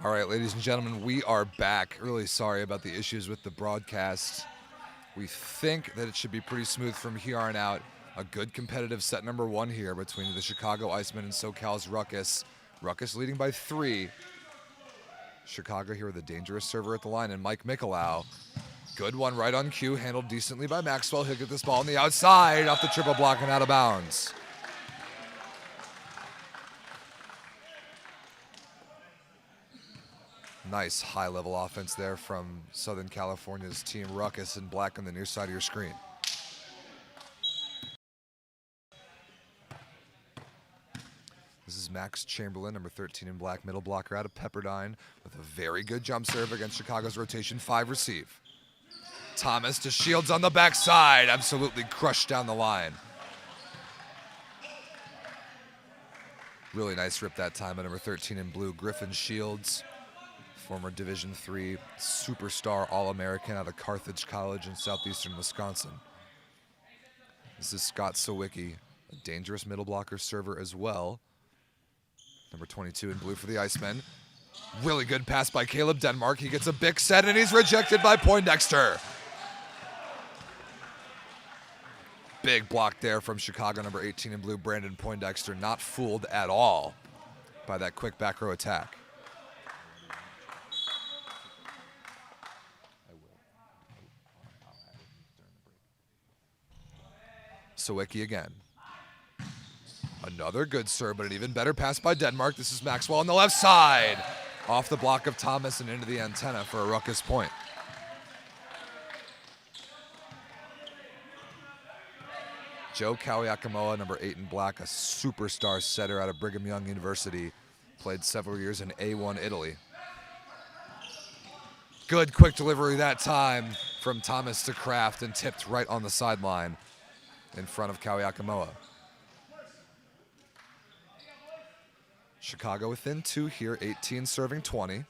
All right, ladies and gentlemen, we are back. Really sorry about the issues with the broadcast. We think that it should be pretty smooth from here on out. A good competitive set number one here between the Chicago Icemen and SoCal's Rukkus. Rukkus leading by 3. Chicago here with a dangerous server at the line, and Mike Mikolau. Good one right on cue, handled decently by Maxwell. He'll get this ball on the outside, off the triple block and out of bounds. Nice high-level offense there from Southern California's team. Rukkus in black on the near side of your screen. This is Max Chamberlain, number 13 in black, middle blocker out of Pepperdine, with a very good jump serve against Chicago's rotation 5 receive. Thomas to Shields on the backside, absolutely crushed down the line. Really nice rip that time by number 13 in blue, Griffin Shields. Former Division III superstar All-American out of Carthage College in southeastern Wisconsin. This is Scott Sawicki, a dangerous middle blocker server as well. Number 22 in blue for the Icemen. Really good pass by Caleb Denmark. He gets a big set and he's rejected by Poindexter. Big block there from Chicago, number 18 in blue, Brandon Poindexter. Not fooled at all by that quick back row attack. Sawicki again. Another good serve, but an even better pass by Denmark. This is Maxwell on the left side. Off the block of Thomas and into the antenna for a Rukkus point. Joe Kawiakamoa, number 8 in black, a superstar setter out of Brigham Young University. Played several years in A1 Italy. Good quick delivery that time from Thomas to Kraft and tipped right on the sideline in front of Kawiakamoa. Chicago within 2 here, 18 serving 20.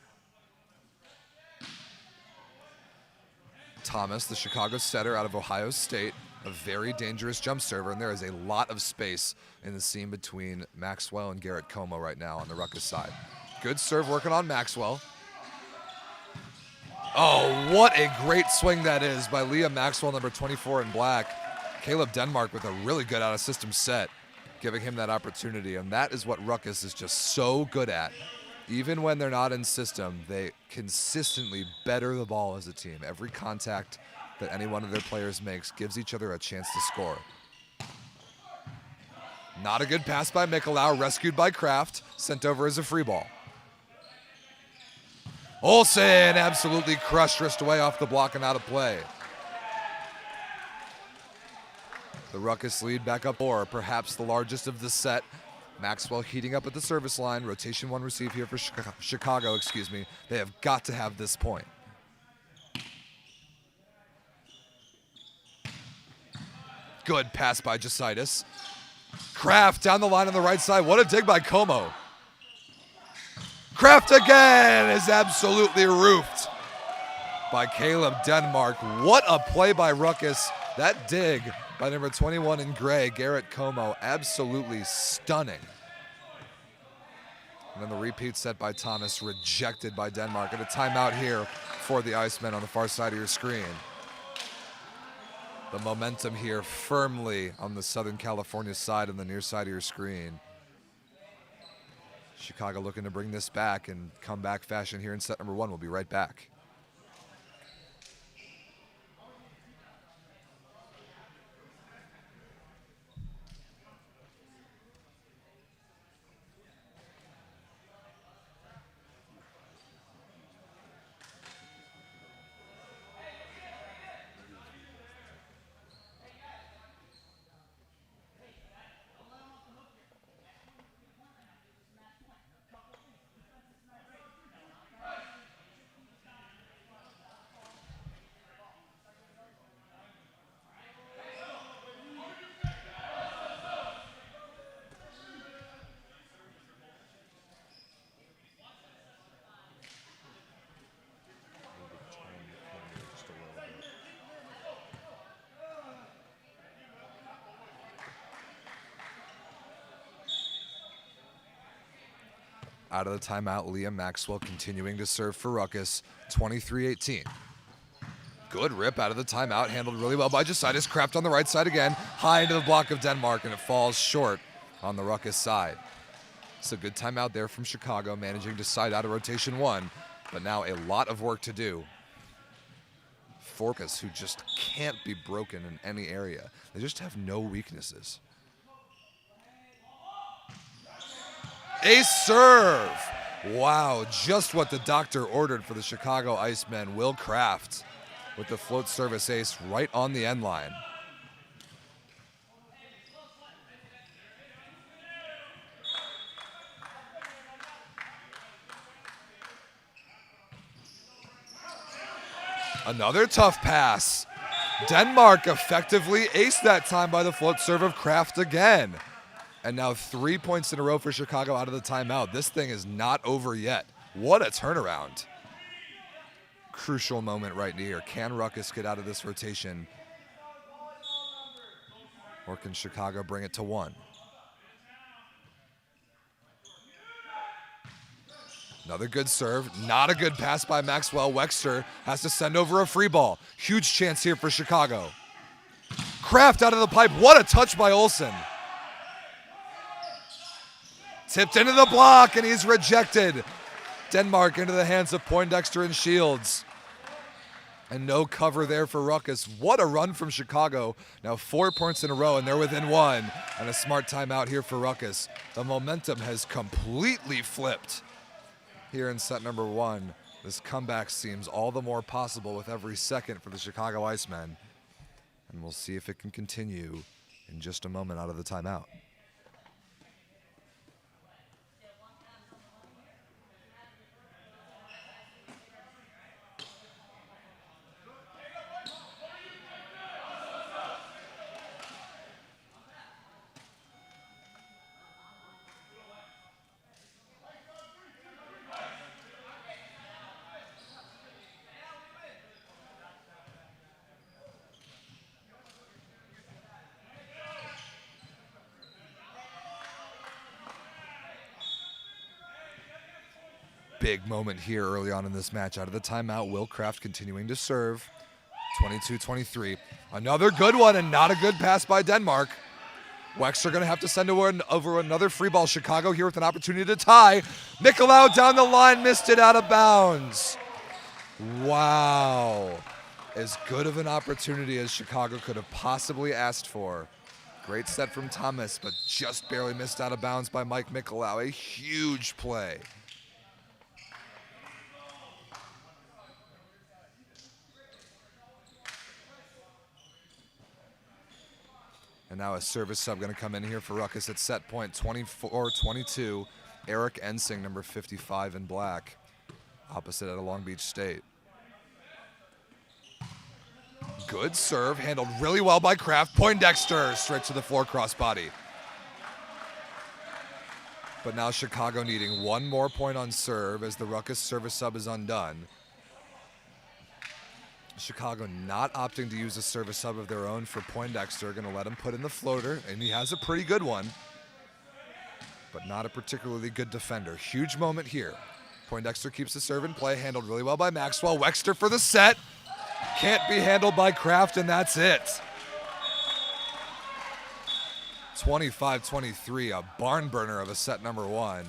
Thomas, the Chicago setter out of Ohio State, a very dangerous jump server, and there is a lot of space in the seam between Maxwell and Garrett Como right now on the Rukkus side. Good serve working on Maxwell. Oh, what a great swing that is by Liam Maxwell, number 24 in black. Caleb Denmark with a really good out-of-system set, giving him that opportunity, and that is what Rukkus is just so good at. Even when they're not in system, they consistently better the ball as a team. Every contact that any one of their players makes gives each other a chance to score. Not a good pass by Mikolau, rescued by Kraft, sent over as a free ball. Olsen absolutely crushed, wrist away off the block and out of play. The Rukkus lead back up 4, perhaps the largest of the set. Maxwell heating up at the service line. Rotation 1 receive here for Chicago, excuse me. They have got to have this point. Good pass by Jositis. Kraft down the line on the right side. What a dig by Como. Kraft again is absolutely roofed by Caleb Denmark. What a play by Rukkus. That dig by number 21 in gray, Garrett Como, absolutely stunning. And then the repeat set by Thomas, rejected by Denmark. And a timeout here for the Icemen on the far side of your screen. The momentum here firmly on the Southern California side on the near side of your screen. Chicago looking to bring this back and comeback fashion here in set number 1. We'll be right back. Out of the timeout, Leah Maxwell continuing to serve for Rukkus, 23-18. Good rip out of the timeout, handled really well by Jositis. Craft on the right side again, high into the block of Denmark, and it falls short on the Rukkus side. So good timeout there from Chicago, managing to side out of rotation one, but now a lot of work to do. Rukkus, who just can't be broken in any area. They just have no weaknesses. Ace serve! Wow, just what the doctor ordered for the Chicago Icemen. Will Kraft with the float service ace right on the end line. Another tough pass. Denmark effectively aced that time by the float serve of Kraft again. And now 3 points in a row for Chicago out of the timeout. This thing is not over yet. What a turnaround. Crucial moment right here. Can Rukkus get out of this rotation? Or can Chicago bring it to one? Another good serve. Not a good pass by Maxwell. Wexter has to send over a free ball. Huge chance here for Chicago. Kraft out of the pipe. What a touch by Olsen. Tipped into the block, and he's rejected. Denmark into the hands of Poindexter and Shields. And no cover there for Rukkus. What a run from Chicago. Now 4 points in a row, and they're within one. And a smart timeout here for Rukkus. The momentum has completely flipped here in set number one. This comeback seems all the more possible with every second for the Chicago Icemen. And we'll see if it can continue in just a moment out of the timeout. Big moment here early on in this match. Out of the timeout, Will Kraft continuing to serve. 22-23. Another good one, and not a good pass by Denmark. Wexter going to have to send over another free ball. Chicago here with an opportunity to tie. Nicolau down the line, missed it out of bounds. Wow. As good of an opportunity as Chicago could have possibly asked for. Great set from Thomas, but just barely missed out of bounds by Mike Nicolau. A huge play. And now a service sub going to come in here for Rukkus at set point 24-22. Eric Ensing, number 55 in black, opposite out of Long Beach State. Good serve, handled really well by Kraft. Poindexter straight to the floor crossbody. But now Chicago needing one more point on serve as the Rukkus service sub is undone. Chicago not opting to use a service sub of their own for Poindexter. Going to let him put in the floater, and he has a pretty good one, but not a particularly good defender. Huge moment here. Poindexter keeps the serve in play, handled really well by Maxwell. Wexter for the set. Can't be handled by Kraft, and that's it. 25-23, a barn burner of a set number one.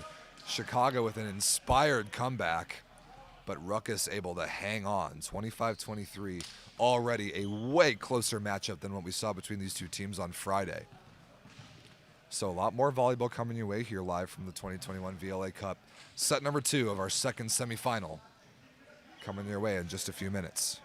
Chicago with an inspired comeback, but Rukkus able to hang on. 25-23, already a way closer matchup than what we saw between these two teams on Friday. So a lot more volleyball coming your way here live from the 2021 VLA Cup. Set number two of our second semifinal coming your way in just a few minutes.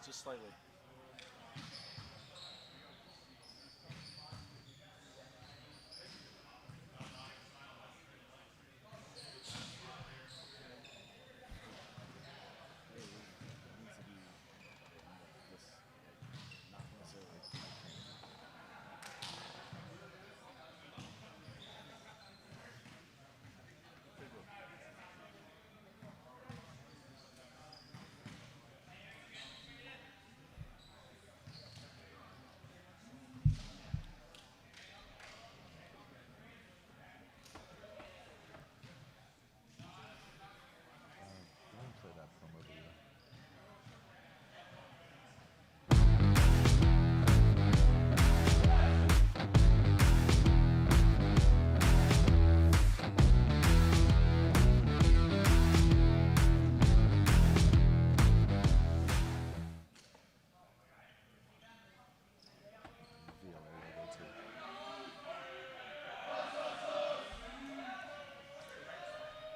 just slightly.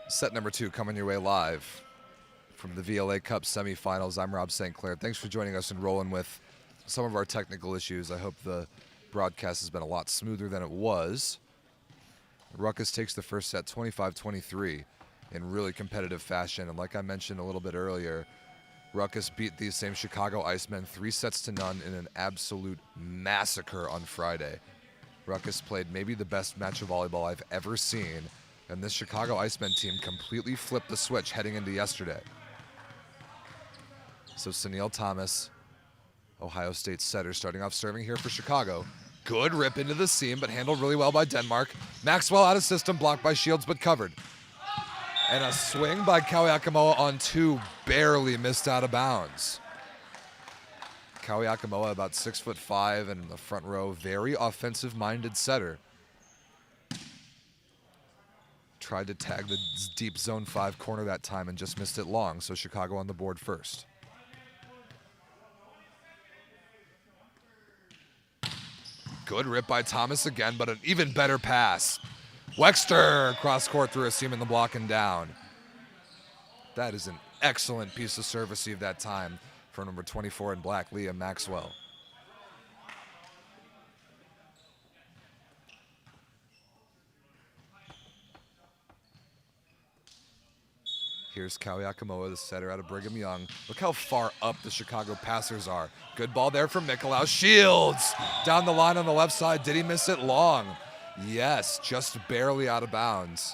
Set number 2 coming your way live from the VLA Cup Semifinals. I'm Rob St. Clair. Thanks for joining us and rolling with some of our technical issues. I hope the broadcast has been a lot smoother than it was. Rukkus takes the first set 25-23 in really competitive fashion. And like I mentioned a little bit earlier, Rukkus beat these same Chicago Icemen 3-0 in an absolute massacre on Friday. Rukkus played maybe the best match of volleyball I've ever seen. And this Chicago Icemen team completely flipped the switch heading into yesterday. So Sunil Thomas, Ohio State setter, starting off serving here for Chicago. Good rip into the seam, but handled really well by Denmark. Maxwell out of system, blocked by Shields, but covered. And a swing by Kawiakamoa on 2, barely missed out of bounds. Kawiakamoa, about 6'5" and in the front row, very offensive-minded setter. Tried to tag the deep zone 5 corner that time and just missed it long, so Chicago on the board first. Good rip by Thomas again, but an even better pass. Wexter cross court through a seam in the block and down. That is an excellent piece of serve received that time for number 24 in black, Liam Maxwell. Here's Kawiakamoa, the setter out of Brigham Young. Look how far up the Chicago passers are. Good ball there from Mikolau. Shields down the line on the left side. Did he miss it long? Yes, just barely out of bounds.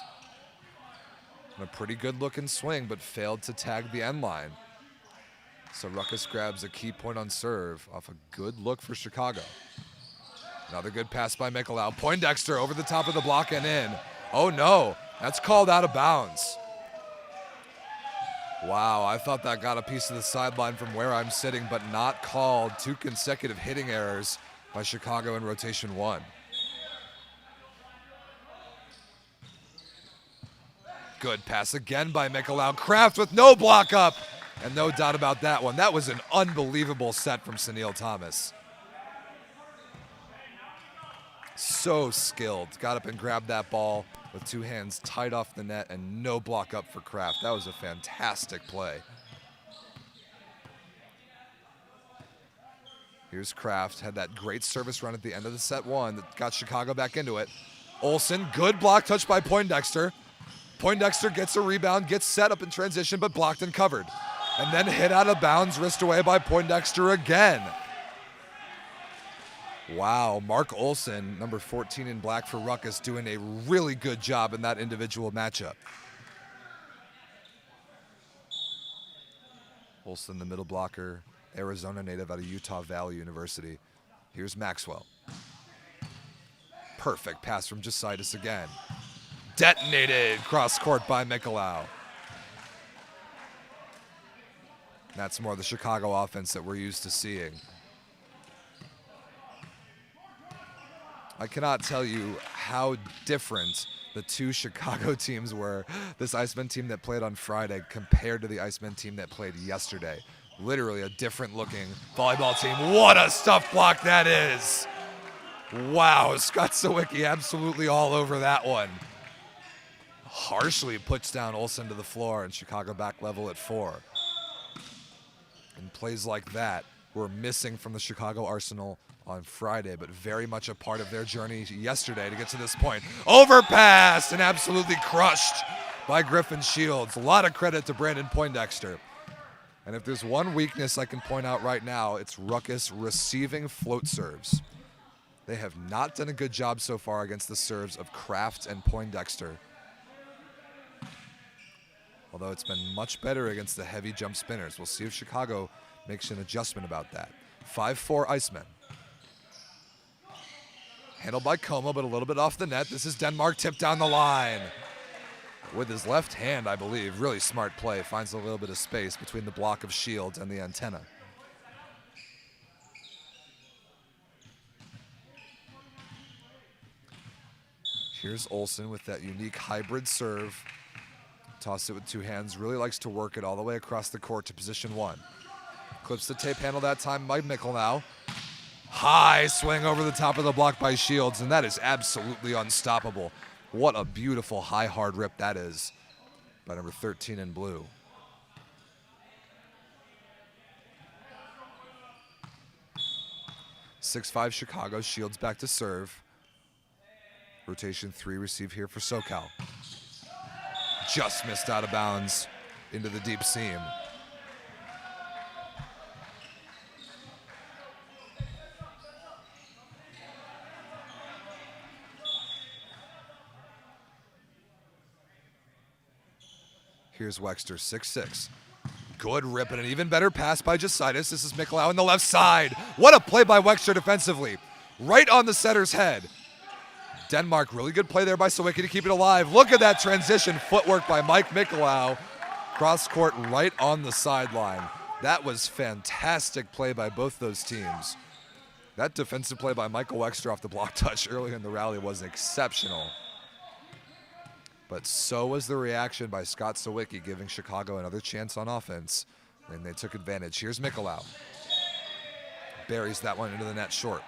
And a pretty good looking swing, but failed to tag the end line. So Rukkus grabs a key point on serve off a good look for Chicago. Another good pass by Mikolau. Poindexter over the top of the block and in. Oh no, that's called out of bounds. Wow, I thought that got a piece of the sideline from where I'm sitting, but not called. 2 consecutive hitting errors by Chicago in rotation 1. Good pass again by Mikolau. Kraft with no block up, and no doubt about that one. That was an unbelievable set from Sunil Thomas. So skilled. Got up and grabbed that ball with 2 hands tight off the net and no block up for Kraft. That was a fantastic play. Here's Kraft, had that great service run at the end of the set 1 that got Chicago back into it. Olsen, good block touch by Poindexter. Poindexter gets a rebound, gets set up in transition, but blocked and covered. And then hit out of bounds, wrist away by Poindexter again. Wow, Mark Olsen, number 14 in black for Rukkus, doing a really good job in that individual matchup. Olsen, the middle blocker, Arizona native out of Utah Valley University. Here's Maxwell. Perfect pass from Jositis again. Detonated cross court by Mikolau. That's more the Chicago offense that we're used to seeing. I cannot tell you how different the 2 Chicago teams were. This Icemen team that played on Friday compared to the Icemen team that played yesterday. Literally a different looking volleyball team. What a stuff block that is. Wow, Scott Sawicki absolutely all over that one. Harshly puts down Olsen to the floor and Chicago back level at 4. And plays like that were missing from the Chicago Arsenal on Friday, but very much a part of their journey yesterday to get to this point. Overpass and absolutely crushed by Griffin Shields. A lot of credit to Brandon Poindexter. And if there's one weakness I can point out right now, it's Rukkus receiving float serves. They have not done a good job so far against the serves of Kraft and Poindexter, although it's been much better against the heavy jump spinners. We'll see if Chicago makes an adjustment about that. 5-4 Icemen. Handled by Como, but a little bit off the net. This is Denmark tipped down the line. With his left hand, I believe. Really smart play. Finds a little bit of space between the block of Shields and the antenna. Here's Olsen with that unique hybrid serve. Toss it with two hands. Really likes to work it all the way across the court to position one. Clips the tape handle that time by Mikkel now. High swing over the top of the block by Shields, and that is absolutely unstoppable. What a beautiful high hard rip that is by number 13 in blue. (6-5) Chicago. Shields back to serve. Rotation 3 receive here for SoCal. Just missed out of bounds into the deep seam. Here's Wexter, 6-6. Good rip and an even better pass by Jasitis. This is Miklau on the left side. What a play by Wexter defensively. Right on the setter's head. Denmark, really good play there by Sawicki to keep it alive. Look at that transition footwork by Mike Miklau. Cross court right on the sideline. That was fantastic play by both those teams. That defensive play by Michael Wexter off the block touch early in the rally was exceptional. But so was the reaction by Scott Sawicki, giving Chicago another chance on offense, and they took advantage. Here's Miklau. Buries that one into the net short.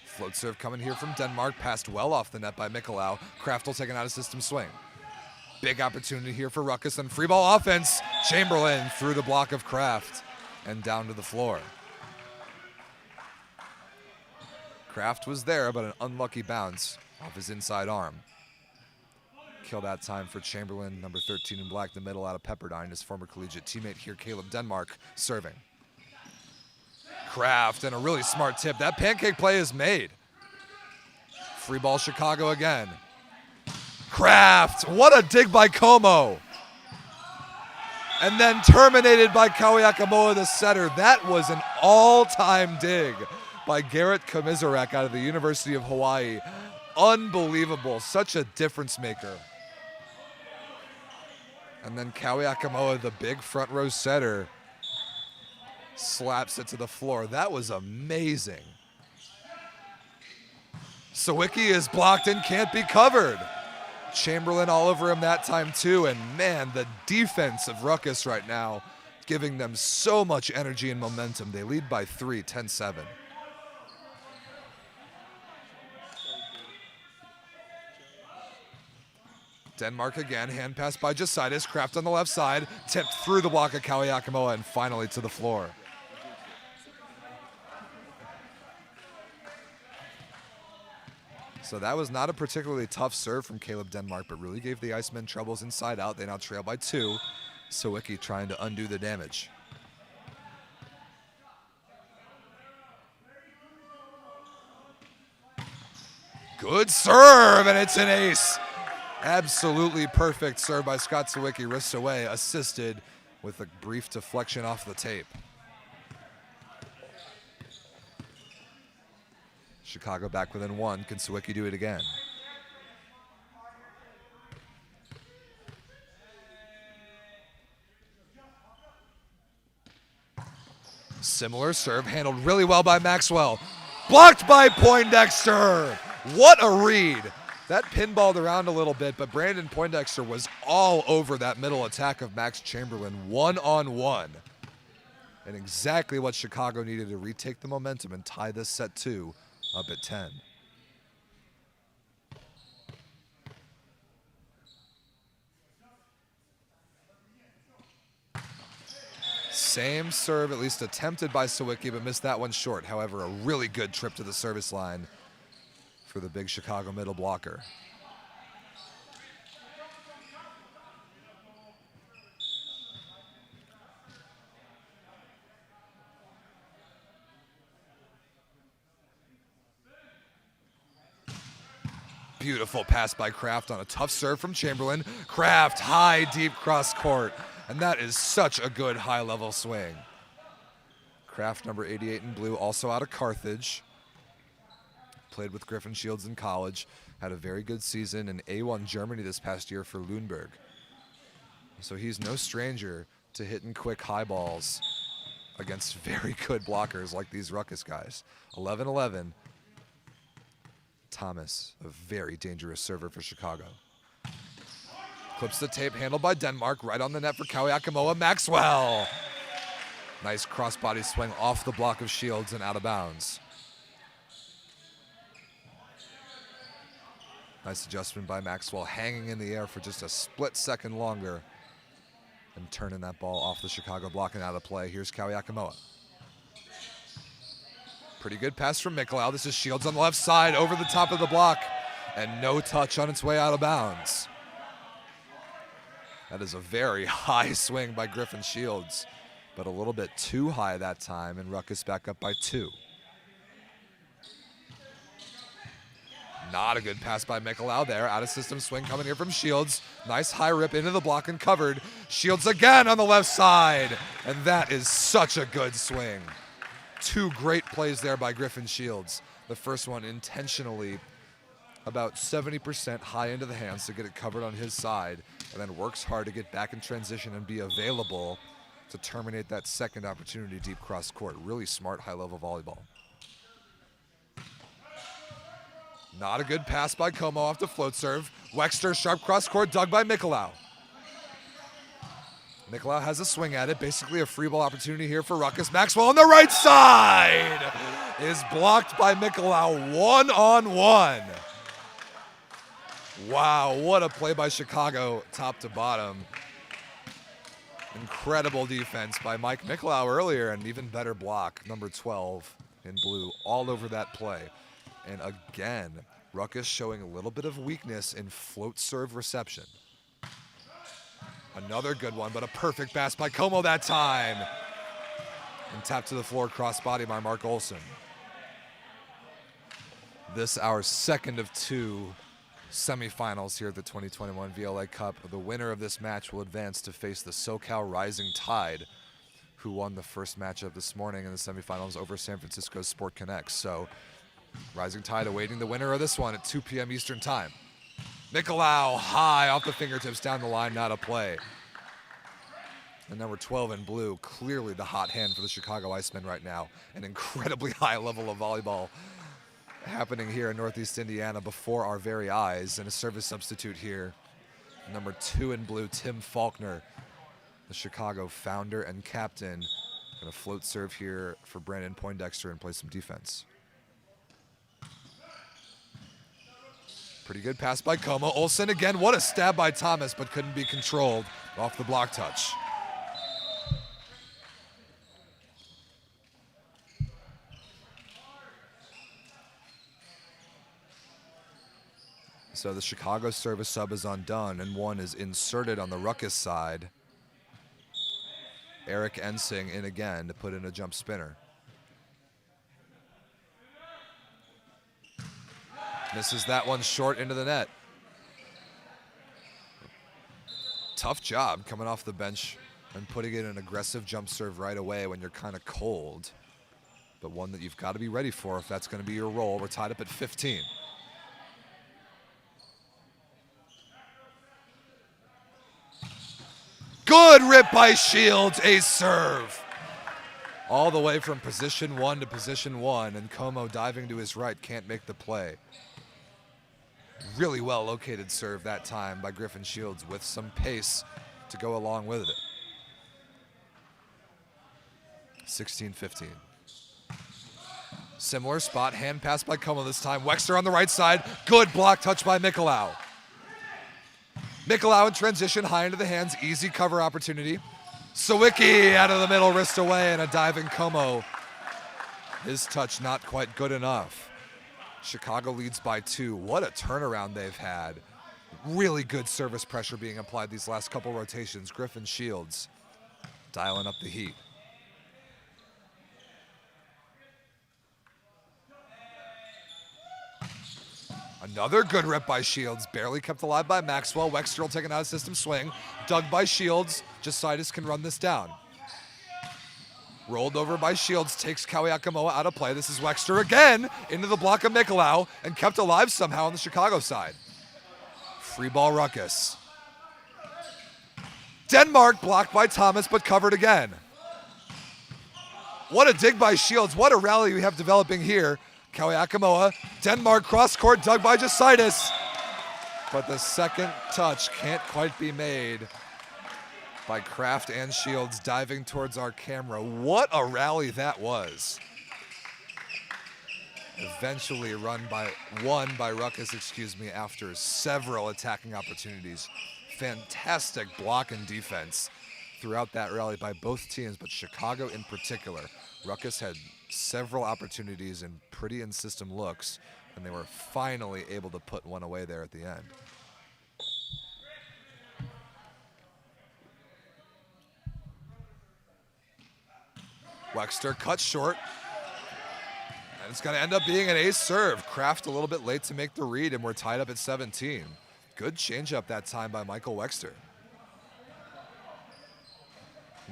Float serve coming here from Denmark, passed well off the net by Miklau. Kraft will take an out-of-system swing. Big opportunity here for Rukkus, and free ball offense. Chamberlain through the block of Kraft and down to the floor. Kraft was there, but an unlucky bounce off his inside arm. Kill that time for Chamberlain, number 13 in black, the middle out of Pepperdine, his former collegiate teammate here, Caleb Denmark, serving. Kraft and a really smart tip. That pancake play is made. Free ball Chicago again. Kraft, what a dig by Como. And then terminated by Kawiakamoa, the setter. That was an all-time dig by Garrett Komisarek out of the University of Hawaii. Unbelievable, such a difference maker. And then Kawiakamoa, the big front row setter, slaps it to the floor. That was amazing. Sawicki is blocked and can't be covered. Chamberlain all over him that time too, and man, the defense of Rukkus right now giving them so much energy and momentum. They lead by 3, 10-7. Denmark again, hand pass by Jasitis, Kraft on the left side, tipped through the block of Kawiakamoa and finally to the floor. So that was not a particularly tough serve from Caleb Denmark, but really gave the Icemen troubles inside out. They now trail by 2. Sawicki trying to undo the damage. Good serve, and it's an ace. Absolutely perfect serve by Scott Sawicki, wrists away, assisted with a brief deflection off the tape. Chicago back within 1. Can Sawicki do it again? Similar serve, handled really well by Maxwell. Blocked by Poindexter. What a read. That pinballed around a little bit, but Brandon Poindexter was all over that middle attack of Max Chamberlain, one-on-one. And exactly what Chicago needed to retake the momentum and tie this set 2 up at 10. Same serve, at least attempted by Sawicki, but missed that one short. However, a really good trip to the service line for the big Chicago middle blocker. Beautiful pass by Kraft on a tough serve from Chamberlain. Kraft, high, deep cross court. And that is such a good high-level swing. Kraft, number 88 in blue, also out of Carthage. Played with Griffin Shields in college. Had a very good season in A1 Germany this past year for Lüneburg. So he's no stranger to hitting quick high balls against very good blockers like these Rukkus guys. 11-11. Thomas, a very dangerous server for Chicago. Clips the tape, handled by Denmark, right on the net for Kawiakamoa. Maxwell! Nice crossbody swing off the block of Shields and out of bounds. Nice adjustment by Maxwell, hanging in the air for just a split second longer and turning that ball off the Chicago block and out of play. Here's Kawiakamoa. Pretty good pass from Mikolau. This is Shields on the left side, over the top of the block, and no touch on its way out of bounds. That is a very high swing by Griffin Shields, but a little bit too high that time, and Rukkus back up by 2. Not a good pass by Mikolau there. Out of system swing coming here from Shields. Nice high rip into the block and covered. Shields again on the left side, and that is such a good swing. 2 great plays there by Griffin Shields. The first one intentionally about 70% high into the hands to get it covered on his side, and then works hard to get back in transition and be available to terminate that second opportunity deep cross court. Really smart high-level volleyball. Not a good pass by Como off the float serve. Wexter, sharp cross court, dug by Mikolau. Mikolau has a swing at it, basically a free ball opportunity here for Rukkus. Maxwell on the right side is blocked by Mikolau, 1-on-1. Wow, what a play by Chicago, top to bottom. Incredible defense by Mike Mikolau earlier, and even better block, number 12 in blue, all over that play. And again, Rukkus showing a little bit of weakness in float serve reception. Another good one, but a perfect pass by Como that time. And tapped to the floor, crossbody by Mark Olsen. This our second of 2 semifinals here at the 2021 VLA Cup. The winner of this match will advance to face the SoCal Rising Tide, who won the first matchup this morning in the semifinals over San Francisco's SportConX. So Rising Tide awaiting the winner of this one at 2 p.m. Eastern time. Mikolau high off the fingertips down the line, not a play. And number 12 in blue, clearly the hot hand for the Chicago Icemen right now. An incredibly high level of volleyball happening here in Northeast Indiana before our very eyes. And a service substitute here. Number 2 in blue, Tim Faulkner, the Chicago founder and captain. Gonna float serve here for Brandon Poindexter and play some defense. Pretty good pass by Como. Olsen again, what a stab by Thomas, but couldn't be controlled off the block touch. So the Chicago service sub is undone, and one is inserted on the Rukkus side. Eric Ensing in again to put in a jump spinner. Misses that one short into the net. Tough job coming off the bench and putting in an aggressive jump serve right away when you're kind of cold. But one that you've got to be ready for if that's going to be your role. We're tied up at 15. Good rip by Shields, ace serve. All the way from position 1 to position 1, and Como diving to his right can't make the play. Really well located serve that time by Griffin Shields with some pace to go along with it. 16-15. Similar spot, hand pass by Como this time. Wexter on the right side. Good block touch by Mikolau. Mikolau in transition, high into the hands. Easy cover opportunity. Sawicki out of the middle, wrist away, and a diving Como. His touch not quite good enough. Chicago leads by 2. What a turnaround they've had. Really good service pressure being applied these last couple rotations. Griffin Shields dialing up the heat. Another good rip by Shields, barely kept alive by Maxwell. Wexter will take an out-of-system swing. Dug by Shields, Jositis can run this down. Rolled over by Shields, takes Kawiakamoa out of play. This is Wexter again, into the block of Mikolau, and kept alive somehow on the Chicago side. Free ball Rukkus. Denmark blocked by Thomas, but covered again. What a dig by Shields, what a rally we have developing here. Kawiakamoa, Denmark cross-court, dug by Jositis. But the second touch can't quite be made by Kraft and Shields diving towards our camera. What a rally that was. Eventually won by Rukkus, after several attacking opportunities. Fantastic block and defense throughout that rally by both teams, but Chicago in particular. Rukkus had several opportunities and pretty in-system looks, and they were finally able to put one away there at the end. Wexter cut short, and it's going to end up being an ace serve. Kraft a little bit late to make the read, and we're tied up at 17. Good changeup that time by Michael Wexter.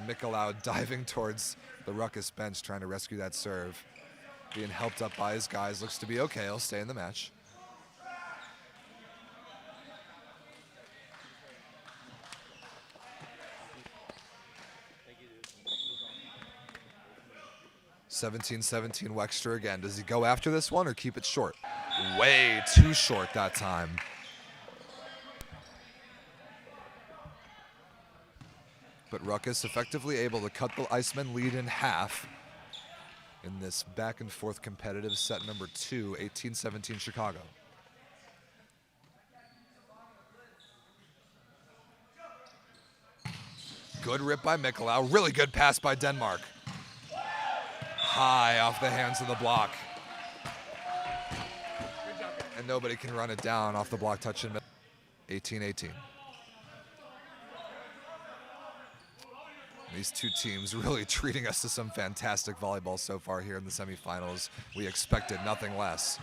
Mikolau diving towards the Rukkus bench, trying to rescue that serve. Being helped up by his guys, looks to be okay. He'll stay in the match. Thank you, dude. 17-17 Wexter again. Does he go after this one or keep it short? Way too short that time. But Rukkus effectively able to cut the Icemen lead in half in this back and forth competitive set number 2, 18-17 Chicago. Good rip by Mikolau, really good pass by Denmark. High off the hands of the block. And nobody can run it down off the block touch in 18-18. These two teams really treating us to some fantastic volleyball so far here in the semifinals. We expected nothing less.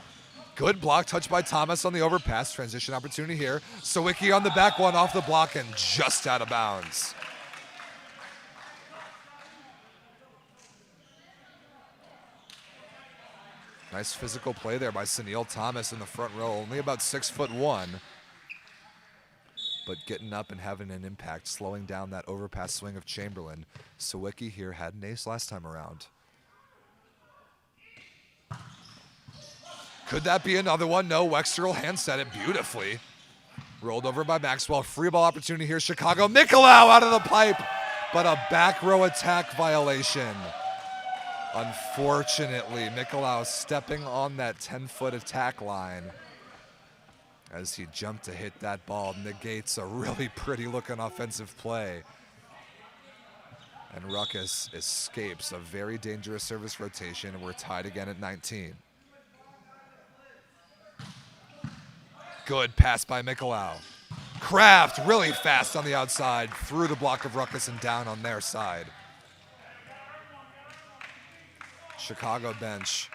Good block touch by Thomas on the overpass. Transition opportunity here. Sawicki on the back one off the block and just out of bounds. Nice physical play there by Sunil Thomas in the front row. Only about 6'1", but getting up and having an impact, slowing down that overpass swing of Chamberlain. Sawicki here had an ace last time around. Could that be another one? No, Wexter will hand set it beautifully. Rolled over by Maxwell. Free ball opportunity here, Chicago. Mikolau out of the pipe, but a back row attack violation. Unfortunately, Mikolau stepping on that 10-foot attack line as he jumped to hit that ball, negates a really pretty looking offensive play. And Rukkus escapes a very dangerous service rotation, and we're tied again at 19. Good pass by Mikolau. Kraft really fast on the outside, through the block of Rukkus and down on their side. Chicago bench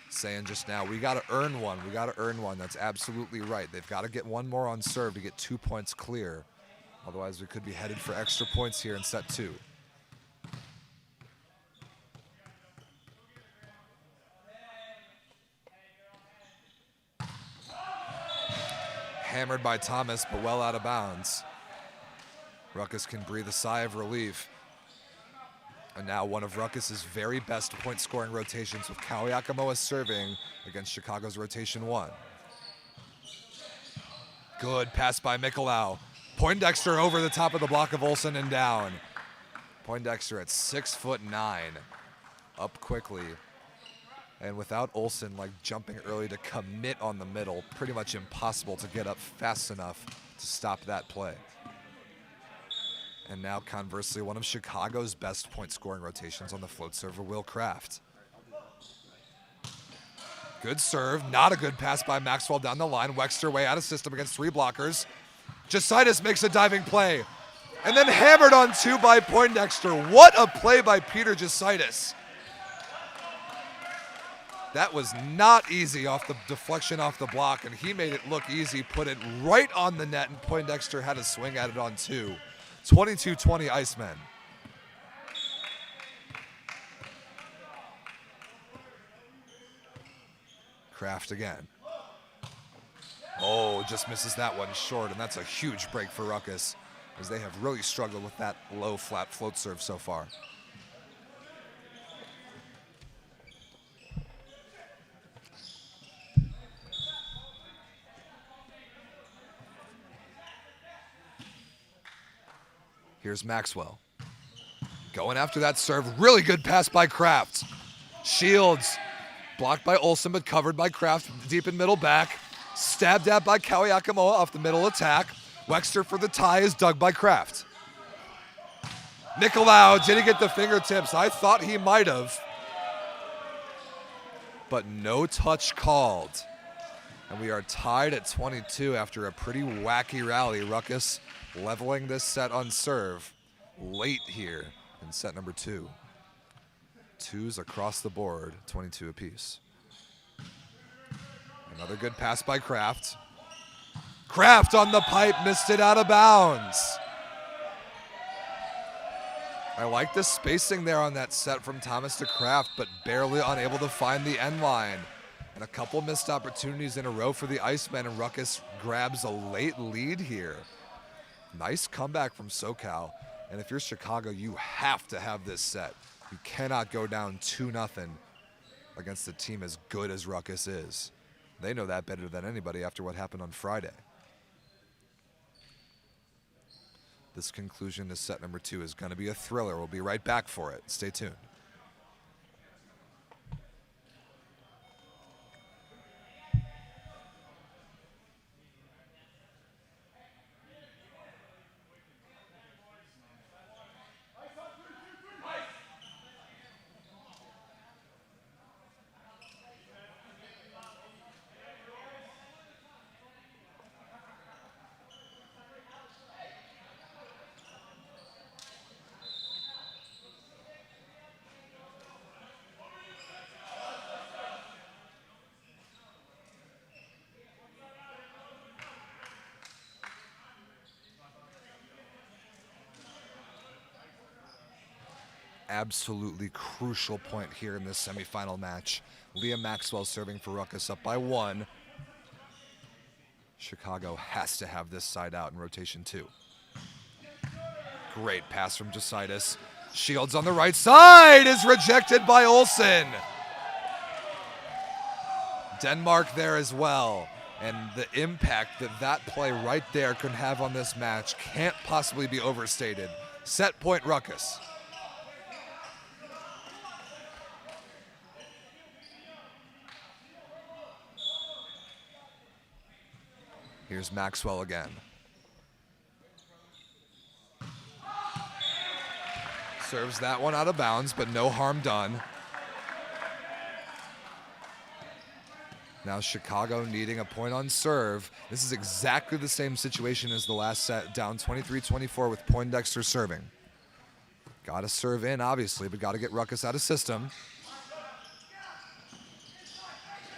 saying just now, we got to earn one. We got to earn one. That's absolutely right. They've got to get one more on serve to get 2 points clear. Otherwise, we could be headed for extra points here in set 2. Hammered by Thomas, but well out of bounds. Rukkus can breathe a sigh of relief. And now one of Rukkus's very best point-scoring rotations, with Kawiakamoa serving against Chicago's rotation 1. Good pass by Mikolau. Poindexter over the top of the block of Olsen and down. Poindexter at 6'9", up quickly And without Olsen like jumping early to commit on the middle, pretty much impossible to get up fast enough to stop that play. And now conversely, one of Chicago's best point scoring rotations on the float server, Will Kraft. Good serve, not a good pass by Maxwell down the line. Wexter way out of system against 3 blockers. Jositis makes a diving play. And then hammered on 2 by Poindexter. What a play by Peter Jositis. That was not easy off the deflection off the block, and he made it look easy, put it right on the net, and Poindexter had a swing at it on 2. 22-20 Icemen. Kraft again. Oh, just misses that one short, and that's a huge break for Rukkus, as they have really struggled with that low flat float serve so far. Here's Maxwell. Going after that serve. Really good pass by Kraft. Shields. Blocked by Olsen, but covered by Kraft deep in middle back. Stabbed at by Kawiakamoa off the middle attack. Wexter for the tie is dug by Kraft. Nicolau, did he get the fingertips? I thought he might have. But no touch called. And we are tied at 22 after a pretty wacky rally. Rukkus leveling this set on serve late here in set number 2. 2s across the board, 22 apiece. Another good pass by Kraft. Kraft on the pipe, missed it out of bounds. I like the spacing there on that set from Thomas to Kraft, but barely unable to find the end line. And a couple missed opportunities in a row for the Icemen, and Rukkus grabs a late lead here. Nice comeback from SoCal. And if you're Chicago, you have to have this set. You cannot go down 2-0 against a team as good as Rukkus is. They know that better than anybody after what happened on Friday. This conclusion to set number 2 is going to be a thriller. We'll be right back for it. Stay tuned. Absolutely crucial point here in this semifinal match. Liam Maxwell serving for Rukkus up by 1. Chicago has to have this side out in rotation 2. Great pass from Jositis. Shields on the right side is rejected by Olsen. Denmark there as well. And the impact that that play right there could have on this match can't possibly be overstated. Set point Rukkus. Here's Maxwell again. Serves that one out of bounds, but no harm done. Now Chicago needing a point on serve. This is exactly the same situation as the last set, down 23-24 with Poindexter serving. Got to serve in, obviously, but got to get Rukkus out of system.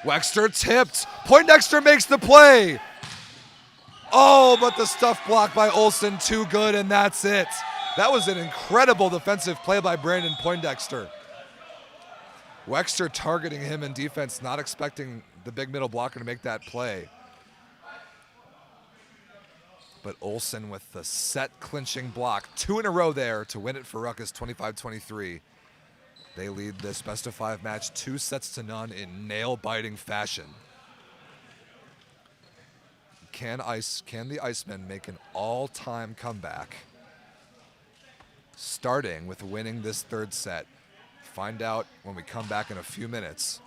Wexter tipped. Poindexter makes the play. Oh, but the stuff blocked by Olsen, too good, and that's it. That was an incredible defensive play by Brandon Poindexter. Wexter targeting him in defense, not expecting the big middle blocker to make that play. But Olsen with the set clinching block, 2 in a row there to win it for Rukkus, 25-23. They lead this best of 5 match 2-0 in nail-biting fashion. Can the Icemen make an all-time comeback? Starting with winning this 3rd set. Find out when we come back in a few minutes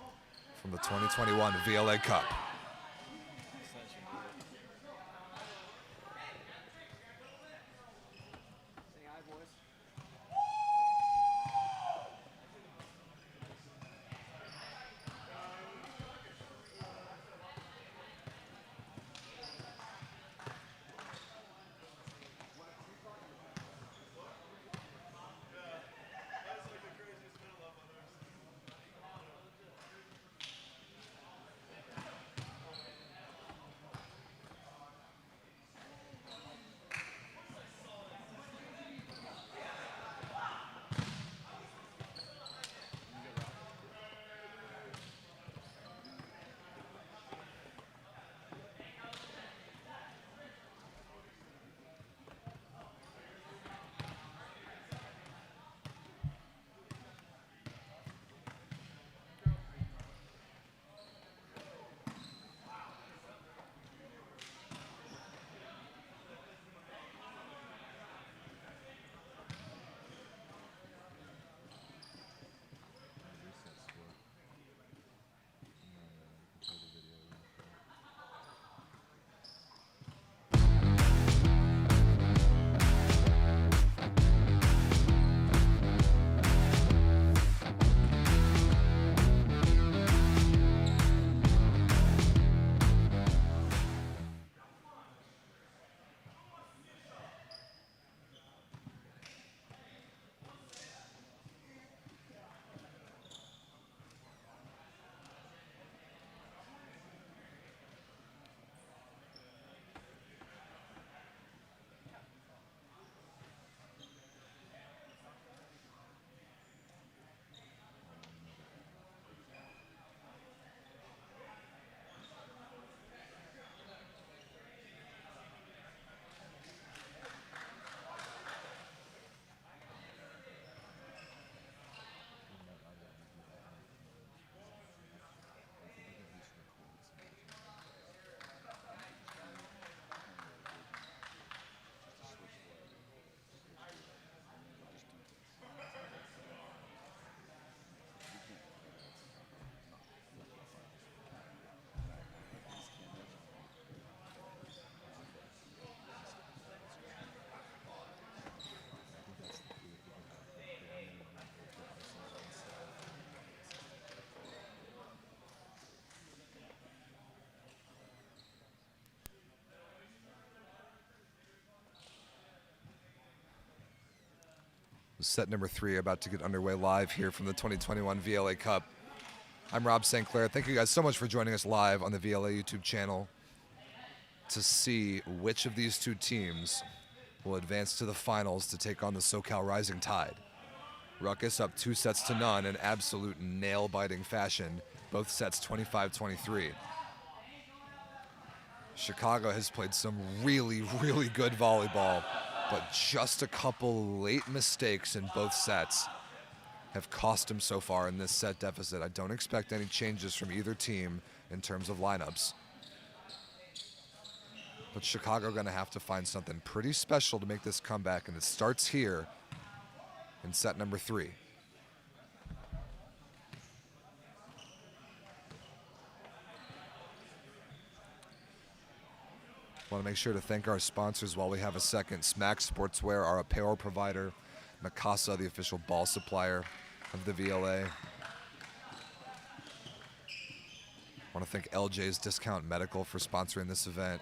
from the 2021 VLA Cup. Set number 3 about to get underway live here from the 2021 VLA Cup. I'm Rob St. Clair. Thank you guys so much for joining us live on the VLA YouTube channel to see which of these two teams will advance to the finals to take on the SoCal Rising Tide. Rukkus up 2-0 in absolute nail-biting fashion, both sets 25-23. Chicago has played some really, really good volleyball, but just a couple late mistakes in both sets have cost him so far in this set deficit. I don't expect any changes from either team in terms of lineups. But Chicago going to have to find something pretty special to make this comeback, and it starts here in set number 3. Want to make sure to thank our sponsors while we have a second. Smack Sportswear, our apparel provider. Mikasa, the official ball supplier of the VLA. Want to thank LJ's Discount Medical for sponsoring this event.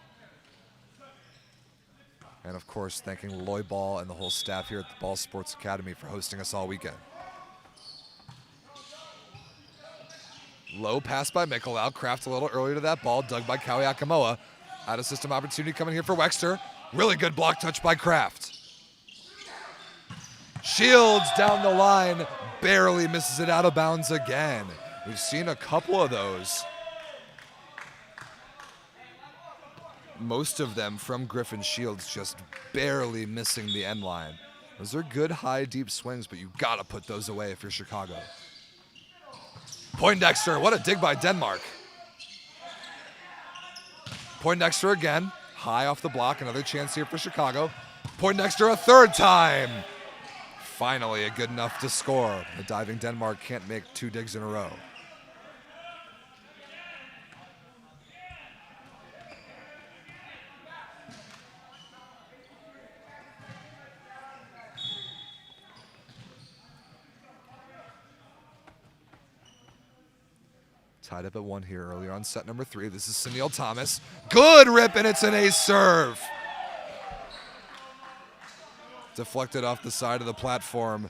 And of course, thanking Volleyball and the whole staff here at the Ball Sports Academy for hosting us all weekend. Low pass by Mikolau. Kraft a little earlier to that ball. Dug by Kaui Akamoa. Out of system opportunity coming here for Wexter. Really good block touch by Kraft. Shields down the line. Barely misses it out of bounds again. We've seen a couple of those. Most of them from Griffin Shields, just barely missing the end line. Those are good, high, deep swings, but you gotta put those away if you're Chicago. Poindexter, what a dig by Denmark. Poindexter again, high off the block, another chance here for Chicago. Poindexter a third time. Finally, good enough to score. The diving Denmark can't make 2 digs in a row. Tied up at 1 here earlier on set number 3. This is Sunil Thomas. Good rip, and it's an ace serve. Deflected off the side of the platform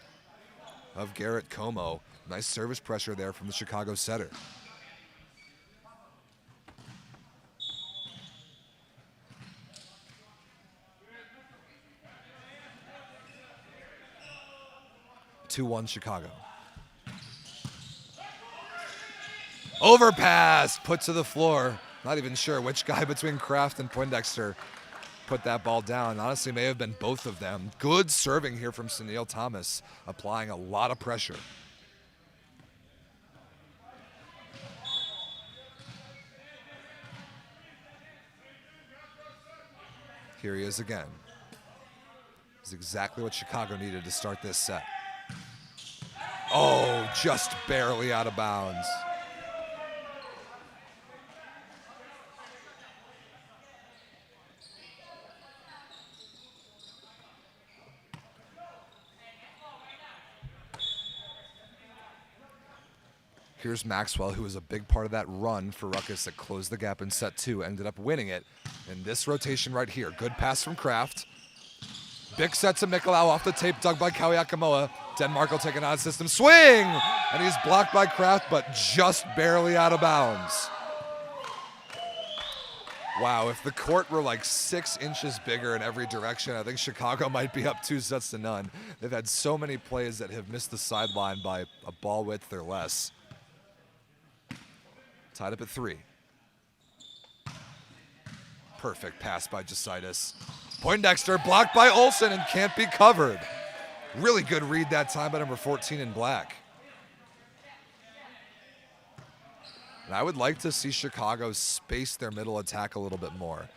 of Garrett Como. Nice service pressure there from the Chicago setter. (2-1) Chicago. Overpass, put to the floor. Not even sure which guy between Kraft and Poindexter put that ball down. Honestly, may have been both of them. Good serving here from Sunil Thomas, applying a lot of pressure. Here he is again. This is exactly what Chicago needed to start this set. Oh, just barely out of bounds. Here's Maxwell, who was a big part of that run for Rukkus that closed the gap in set 2, ended up winning it in this rotation right here. Good pass from Kraft. Big set to Mikolau off the tape, dug by Kawiakamoa. Denmark will take an odd system swing, and he's blocked by Kraft, but just barely out of bounds. Wow, if the court were like 6 inches bigger in every direction, I think Chicago might be up 2-0. They've had so many plays that have missed the sideline by a ball width or less. Tied up at 3. Perfect pass by Jasitis. Poindexter blocked by Olsen and can't be covered. Really good read that time by number 14 in black. And I would like to see Chicago space their middle attack a little bit more.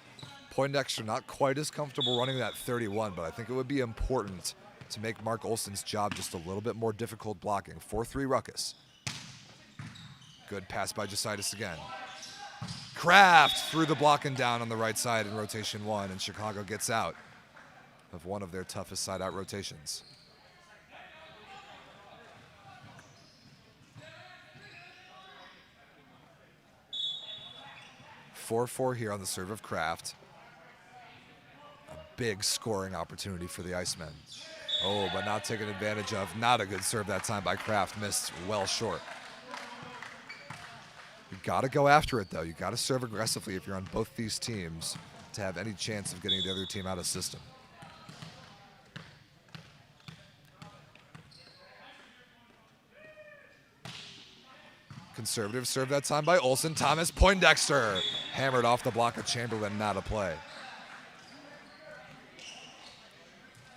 Poindexter not quite as comfortable running that 31, but I think it would be important to make Mark Olsen's job just a little bit more difficult blocking. 4-3 Rukkus. Good pass by Jasitis again. Kraft threw the block and down on the right side in rotation 1, and Chicago gets out of one of their toughest side-out rotations. (4-4) here on the serve of Kraft. A big scoring opportunity for the Icemen. Oh, but not taken advantage of. Not a good serve that time by Kraft. Missed well short. You got to go after it, though. You got to serve aggressively if you're on both these teams to have any chance of getting the other team out of system. Conservative serve that time by Olsen. Thomas Poindexter hammered off the block of Chamberlain, not a play.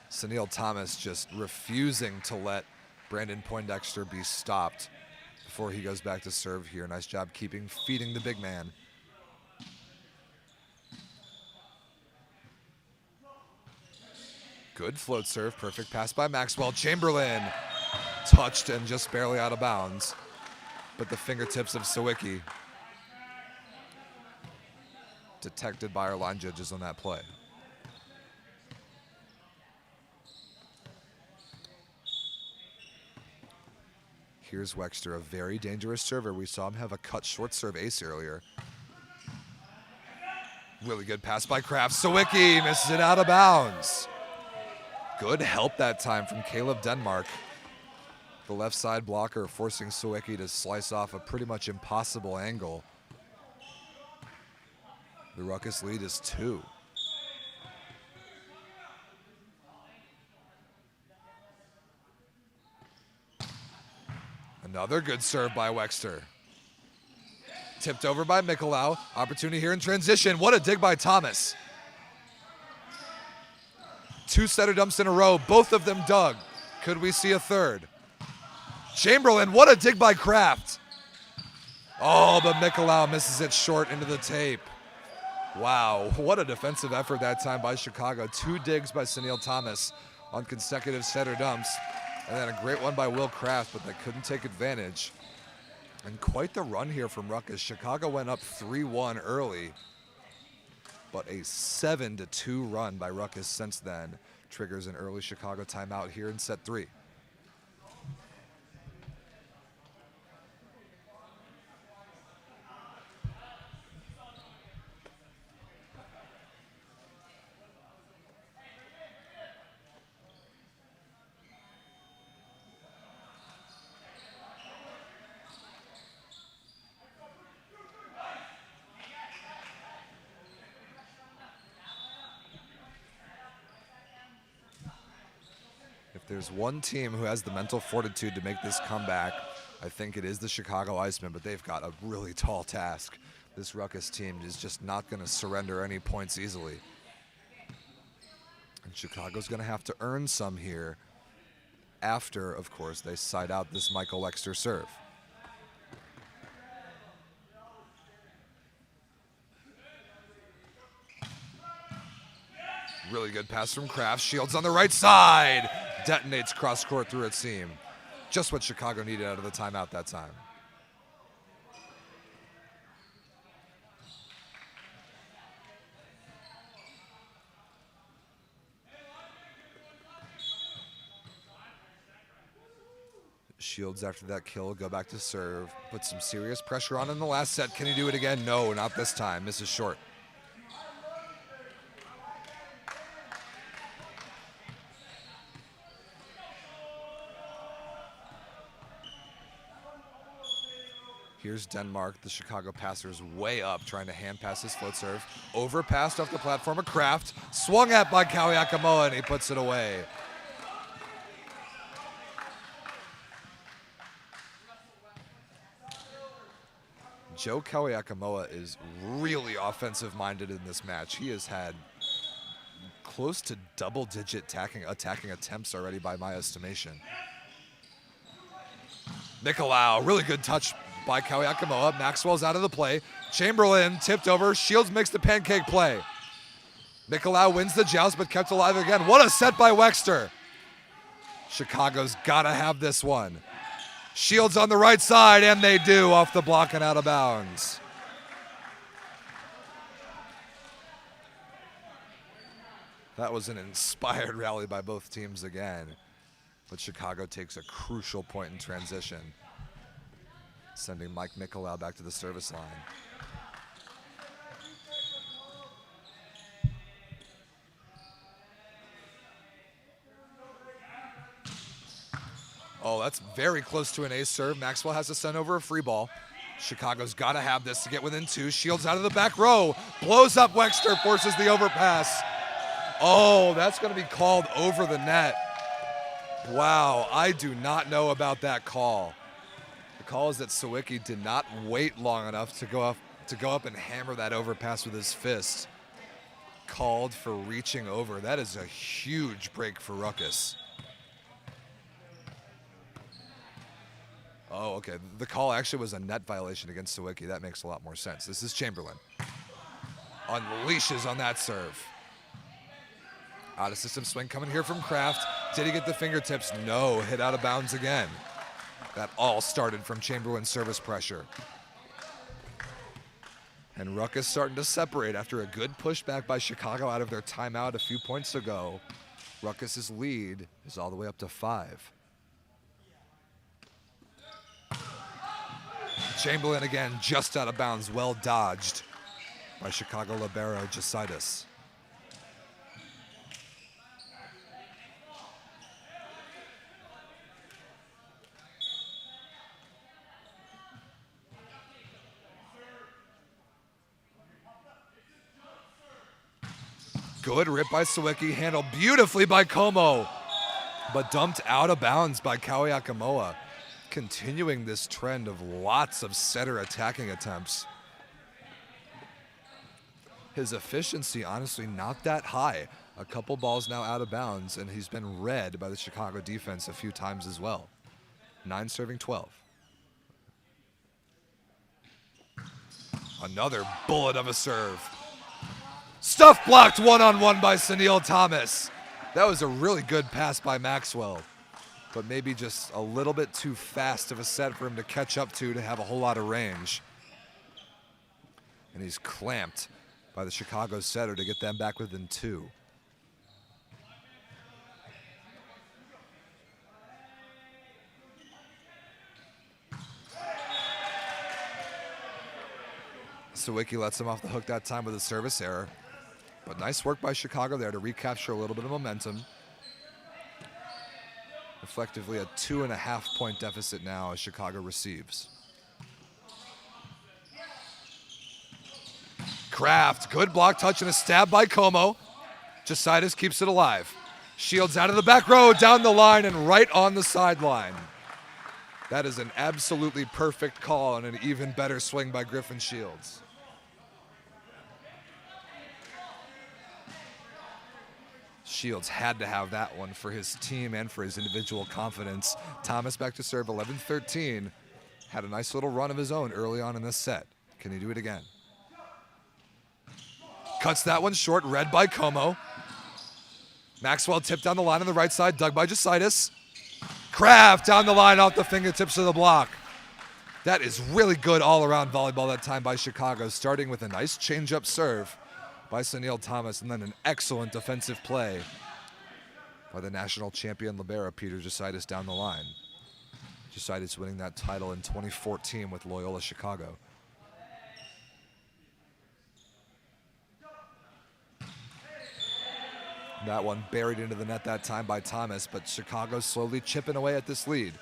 Sunil Thomas just refusing to let Brandon Poindexter be stopped before he goes back to serve here. Nice job feeding the big man. Good float serve, perfect pass by Maxwell. Chamberlain touched and just barely out of bounds. But the fingertips of Sawicki detected by our line judges on that play. Here's Wexter, a very dangerous server. We saw him have a cut short serve ace earlier. Really good pass by Kraft. Sawicki misses it out of bounds. Good help that time from Caleb Denmark. The left side blocker forcing Sawicki to slice off a pretty much impossible angle. The Rukkus lead is 2. Another good serve by Wexter. Tipped over by Mikolau. Opportunity here in transition. What a dig by Thomas. 2 setter dumps in a row, both of them dug. Could we see a third? Chamberlain, what a dig by Kraft. Oh, but Mikolau misses it short into the tape. Wow, what a defensive effort that time by Chicago. 2 digs by Sunil Thomas on consecutive setter dumps. And then a great one by Will Kraft, but they couldn't take advantage. And quite the run here from Rukkus. Chicago went up 3-1 early, but a 7-2 run by Rukkus since then triggers an early Chicago timeout here in set 3. there's one team who has the mental fortitude to make this comeback, I think it is the Chicago Icemen, but they've got a really tall task. This Rukkus team is just not going to surrender any points easily. And Chicago's going to have to earn some here after, of course, they side out this Michael Wexter serve. Really good pass from Kraft. Shields on the right side. Detonates cross court through its seam. Just what Chicago needed out of the timeout that time. Shields after that kill, go back to serve. Put some serious pressure on in the last set. Can he do it again? No, not this time. Misses short. Here's Denmark, the Chicago passers way up, trying to hand pass his float serve. Overpassed off the platform of Kraft. Swung at by Kawiakamoa, and he puts it away. Joe Kawiakamoa is really offensive-minded in this match. He has had close to double-digit attacking attempts already by my estimation. Nicolau, really good touch by Kawiakamoa. Maxwell's out of the play. Chamberlain tipped over. Shields makes the pancake play. Nicolau wins the joust, but kept alive again. What a set by Wexter. Chicago's got to have this one. Shields on the right side, and they do, off the block and out of bounds. That was an inspired rally by both teams again. But Chicago takes a crucial point in transition, sending Mike Nicolau back to the service line. Oh, that's very close to an ace serve. Maxwell has to send over a free ball. Chicago's got to have this to get within two. Shields out of the back row. Blows up Wexter, forces the overpass. Oh, that's going to be called over the net. Wow, I do not know about that call. The call is that Sawicki did not wait long enough to go up and hammer that overpass with his fist. Called for reaching over. That is a huge break for Rukkus. Oh, okay. The call actually was a net violation against Sawicki. That makes a lot more sense. This is Chamberlain. Unleashes on that serve. Out of system swing coming here from Kraft. Did he get the fingertips? No, hit out of bounds again. That all started from Chamberlain's service pressure. And Rukkus starting to separate after a good pushback by Chicago out of their timeout a few points ago. Rukkus's lead is all the way up to 5. Chamberlain again, just out of bounds, well dodged by Chicago libero Jasitis. Good rip by Sawicki, handled beautifully by Como, but dumped out of bounds by Kawiakamoa. Continuing this trend of lots of setter attacking attempts. His efficiency, honestly, not that high. A couple balls now out of bounds, and he's been read by the Chicago defense a few times as well. 9 serving 12. Another bullet of a serve. Stuff blocked one-on-one by Sunil Thomas. That was a really good pass by Maxwell, but maybe just a little bit too fast of a set for him to catch up to have a whole lot of range. And he's clamped by the Chicago setter to get them back within 2. Sawicki lets him off the hook that time with a service error. But nice work by Chicago there to recapture a little bit of momentum. Effectively a 2.5-point deficit now as Chicago receives. Kraft, good block touch and a stab by Como. Jasitis keeps it alive. Shields out of the back row, down the line, and right on the sideline. That is an absolutely perfect call and an even better swing by Griffin Shields. Shields had to have that one for his team and for his individual confidence. Thomas back to serve, 11-13. Had a nice little run of his own early on in this set. Can he do it again? Cuts that one short, read by Como. Maxwell tipped down the line on the right side, dug by Jositis. Kraft down the line off the fingertips of the block. That is really good all-around volleyball that time by Chicago, starting with a nice change-up serve by Sunil Thomas, and then an excellent defensive play by the national champion libero Peter Jositis down the line. Jositis winning that title in 2014 with Loyola Chicago. That one buried into the net that time by Thomas, but Chicago slowly chipping away at this lead.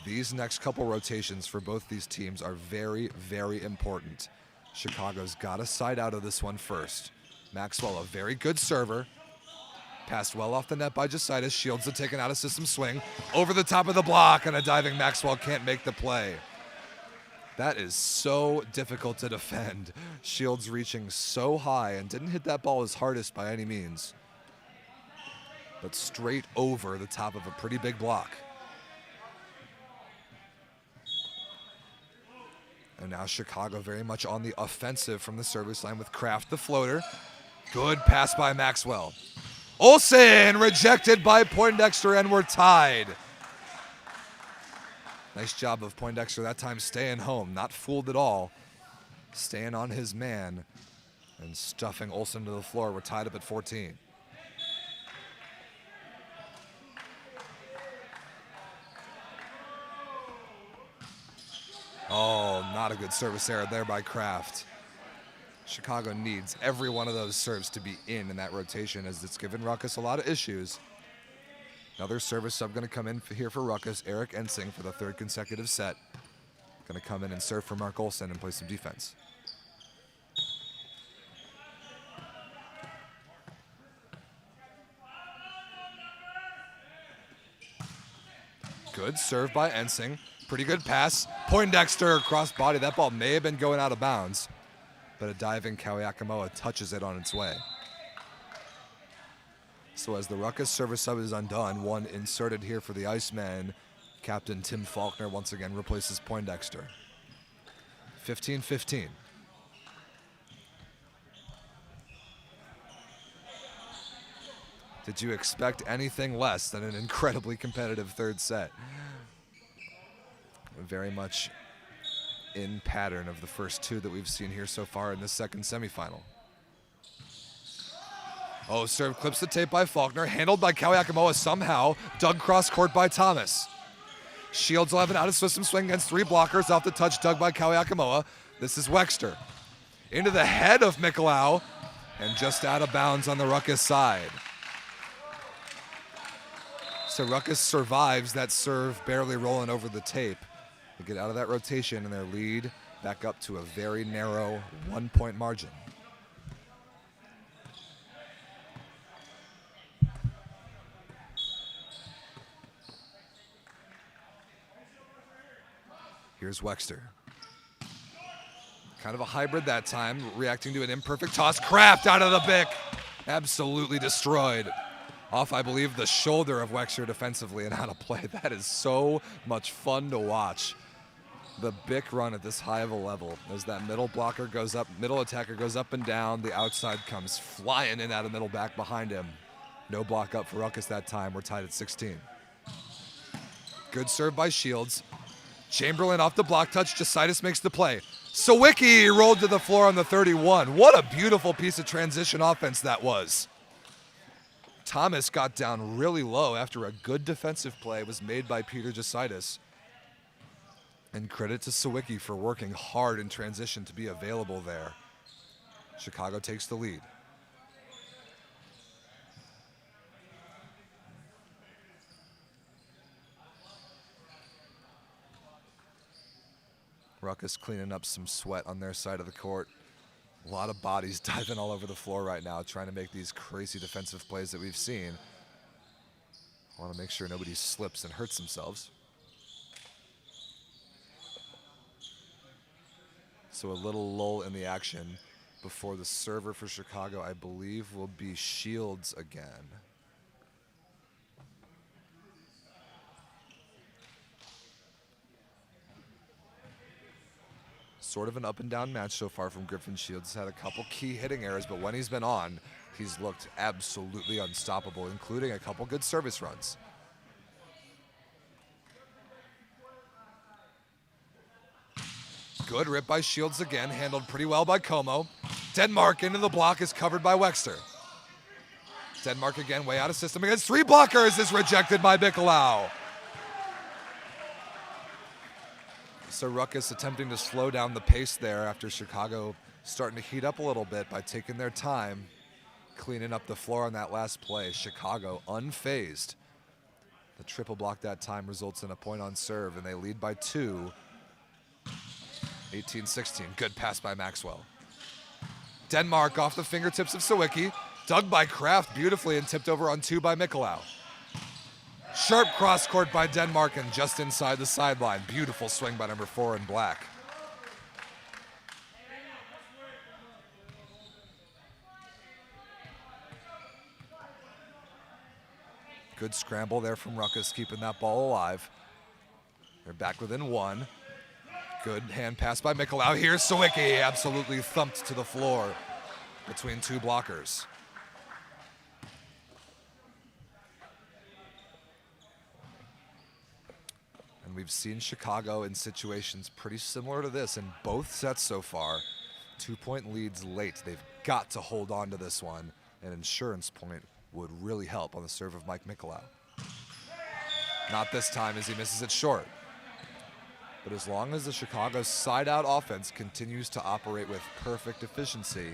These next couple rotations for both these teams are very, very important. Chicago's got to side out of this one first. Maxwell, a very good server. Passed well off the net by Jositis. Shields had taken out a system swing. Over the top of the block, and a diving Maxwell can't make the play. That is so difficult to defend. Shields reaching so high and didn't hit that ball his hardest by any means, but straight over the top of a pretty big block. And now Chicago very much on the offensive from the service line with Kraft the floater. Good pass by Maxwell. Olsen rejected by Poindexter, and we're tied. Nice job of Poindexter that time staying home, not fooled at all. Staying on his man and stuffing Olsen to the floor. We're tied up at 14. Oh, not a good service error there by Kraft. Chicago needs every one of those serves to be in that rotation, as it's given Rukkus a lot of issues. Another service sub going to come in here for Rukkus. Eric Ensing for the third consecutive set. Going to come in and serve for Mark Olsen and play some defense. Good serve by Ensing. Pretty good pass. Poindexter cross body. That ball may have been going out of bounds, but a diving Kawiakamoa touches it on its way. So as the Rukkus service sub is undone, one inserted here for the Icemen. Captain Tim Faulkner once again replaces Poindexter. 15-15. Did you expect anything less than an incredibly competitive third set? Very much in pattern of the first two that we've seen here so far in this second semifinal. Oh, serve clips the tape by Faulkner, handled by Kawiakamoa somehow, dug cross court by Thomas. Shields will have an out of system swing against three blockers, off the touch dug by Kawiakamoa. This is Wexter. Into the head of Mikolau, and just out of bounds on the Rukkus side. So Rukkus survives that serve, barely rolling over the tape. They get out of that rotation and their lead back up to a very narrow 1-point margin. Here's Wexter. Kind of a hybrid that time, reacting to an imperfect toss. Kraft out of the Bick. Absolutely destroyed. Off, I believe, the shoulder of Wexter defensively and out of play. That is so much fun to watch. The Bick run at this high of a level as that middle blocker goes up, middle attacker goes up and down. The outside comes flying in out of middle back behind him. No block up for Rukkus that time. We're tied at 16. Good serve by Shields. Chamberlain off the block touch. Jositis makes the play. Sawicki rolled to the floor on the 31. What a beautiful piece of transition offense that was. Thomas got down really low after a good defensive play was made by Peter Jositis. And credit to Sawicki for working hard in transition to be available there. Chicago takes the lead. Rukkus cleaning up some sweat on their side of the court. A lot of bodies diving all over the floor right now, trying to make these crazy defensive plays that we've seen. Want to make sure nobody slips and hurts themselves. So a little lull in the action before the server for Chicago, I believe, will be Shields again. Sort of an up and down match so far from Griffin Shields. He's had a couple key hitting errors, but when he's been on, he's looked absolutely unstoppable, including a couple good service runs. Good rip by Shields again, handled pretty well by Como. Denmark into the block is covered by Wexter. Denmark again, way out of system against 3 blockers, is rejected by Mikolau. So Rukkus attempting to slow down the pace there after Chicago starting to heat up a little bit by taking their time, cleaning up the floor on that last play. Chicago unfazed. The triple block that time results in a point on serve, and they lead by 2. 18-16, good pass by Maxwell. Denmark off the fingertips of Sawicki, dug by Kraft beautifully and tipped over on 2 by Mikolau. Sharp cross court by Denmark and just inside the sideline. Beautiful swing by number 4 in black. Good scramble there from Rukkus, keeping that ball alive. They're back within 1. Good hand pass by Mikolau. Here's Sawicki, absolutely thumped to the floor between 2 blockers. And we've seen Chicago in situations pretty similar to this in both sets so far. 2-point leads late. They've got to hold on to this one. An insurance point would really help on the serve of Mike Mikolau. Not this time as he misses it short. But as long as the Chicago side-out offense continues to operate with perfect efficiency,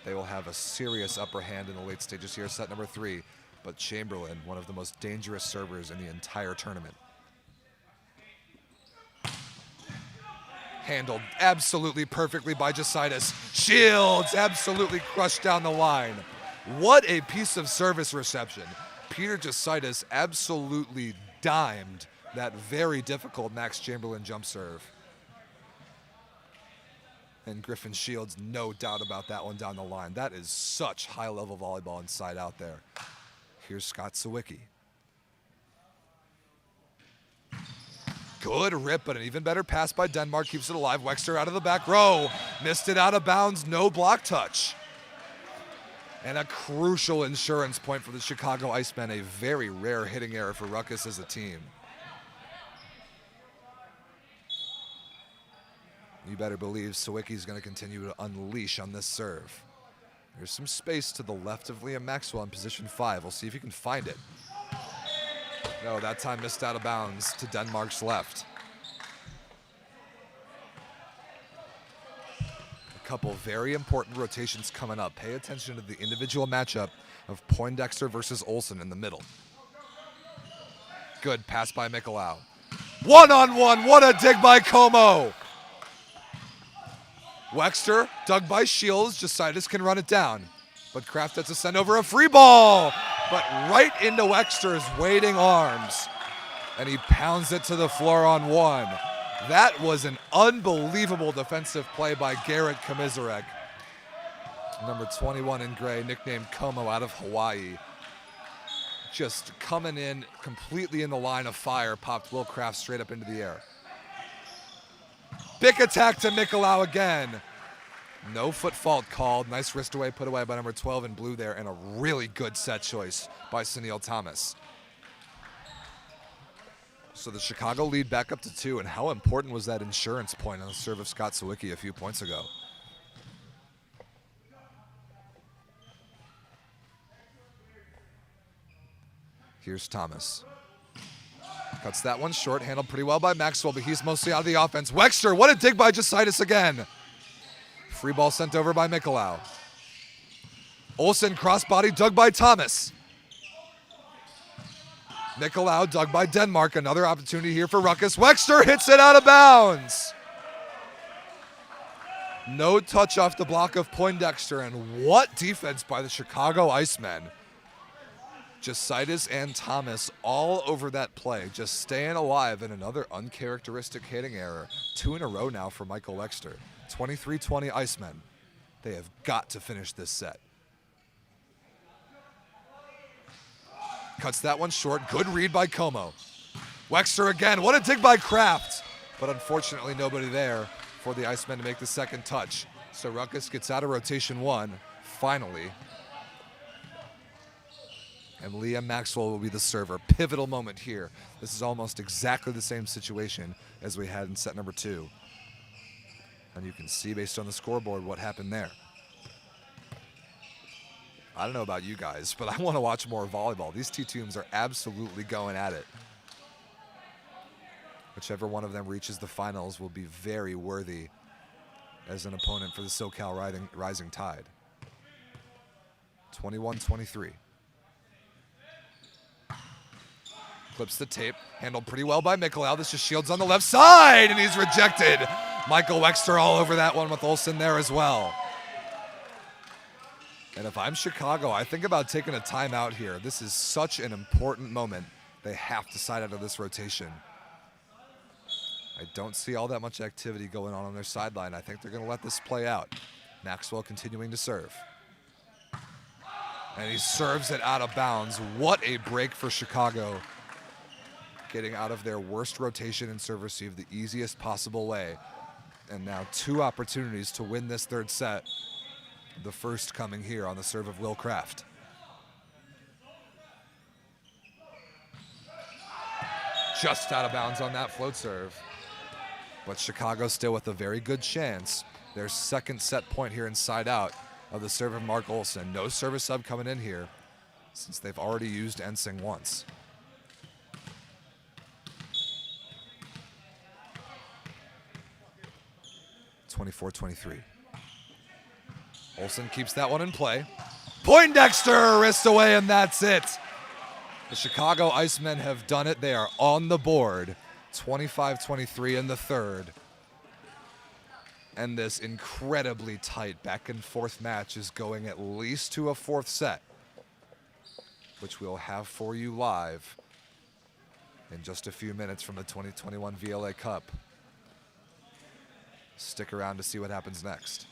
they will have a serious upper hand in the late stages here. Set number 3, but Chamberlain, one of the most dangerous servers in the entire tournament. Handled absolutely perfectly by Jositis. Shields absolutely crushed down the line. What a piece of service reception. Peter Jositis absolutely dimed that very difficult Max Chamberlain jump serve. And Griffin Shields, no doubt about that one down the line. That is such high-level volleyball inside out there. Here's Scott Sawicki. Good rip, but an even better pass by Denmark. Keeps it alive. Wexter out of the back row. Missed it out of bounds. No block touch. And a crucial insurance point for the Chicago Icemen. A very rare hitting error for Rukkus as a team. You better believe Sawicki's going to continue to unleash on this serve. There's some space to the left of Liam Maxwell in position 5. We'll see if he can find it. No, that time missed out of bounds to Denmark's left. A couple very important rotations coming up. Pay attention to the individual matchup of Poindexter versus Olsen in the middle. Good pass by Mikolau. 1-on-1, what a dig by Como. Wexter, dug by Shields, Jositis can run it down. But Kraft has to send over a free ball, but right into Wexter's waiting arms. And he pounds it to the floor on 1. That was an unbelievable defensive play by Garrett Komisarek. Number 21 in gray, nicknamed Como out of Hawaii. Just coming in completely in the line of fire, popped Will Kraft straight up into the air. Big attack to Mikolau again. No foot fault called. Nice wrist away, put away by number 12 in blue there, and a really good set choice by Sunil Thomas. So the Chicago lead back up to 2, and how important was that insurance point on the serve of Scott Sawicki a few points ago? Here's Thomas. Cuts that one short, handled pretty well by Maxwell, but he's mostly out of the offense. Wexter, what a dig by Jositis again. Free ball sent over by Mikolau. Olsen crossbody dug by Thomas. Nicolau dug by Denmark. Another opportunity here for Rukkus. Wexter hits it out of bounds. No touch off the block of Poindexter, and what defense by the Chicago Icemen. Jositis and Thomas all over that play, just staying alive, and another uncharacteristic hitting error. 2 in a row now for Michael Wexter. 23-20 Icemen. They have got to finish this set. Cuts that one short. Good read by Como. Wexter again. What a dig by Kraft. But unfortunately, nobody there for the Icemen to make the second touch. So Rukkus gets out of rotation 1, finally. And Liam Maxwell will be the server. Pivotal moment here. This is almost exactly the same situation as we had in set number 2. And you can see based on the scoreboard what happened there. I don't know about you guys, but I want to watch more volleyball. These two teams are absolutely going at it. Whichever one of them reaches the finals will be very worthy as an opponent for the SoCal Rising Tide. 21-23. Clips the tape, handled pretty well by Nicolau. This just shields on the left side, and he's rejected. Michael Wexter all over that one with Olsen there as well. And if I'm Chicago, I think about taking a timeout here. This is such an important moment. They have to side out of this rotation. I don't see all that much activity going on their sideline. I think they're going to let this play out. Maxwell continuing to serve. And he serves it out of bounds. What a break for Chicago. Getting out of their worst rotation in serve receive the easiest possible way. And now 2 opportunities to win this third set. The first coming here on the serve of Will Kraft. Just out of bounds on that float serve. But Chicago still with a very good chance. Their second set point here inside out of the serve of Mark Olsen. No service sub coming in here since they've already used Ensing once. (24-23). Olsen keeps that one in play. Poindexter wrist away, and that's it. The Chicago Icemen have done it. They are on the board. 25-23 in the third. And this incredibly tight back and forth match is going at least to a 4th set, which we'll have for you live in just a few minutes from the 2021 VLA Cup. Stick around to see what happens next.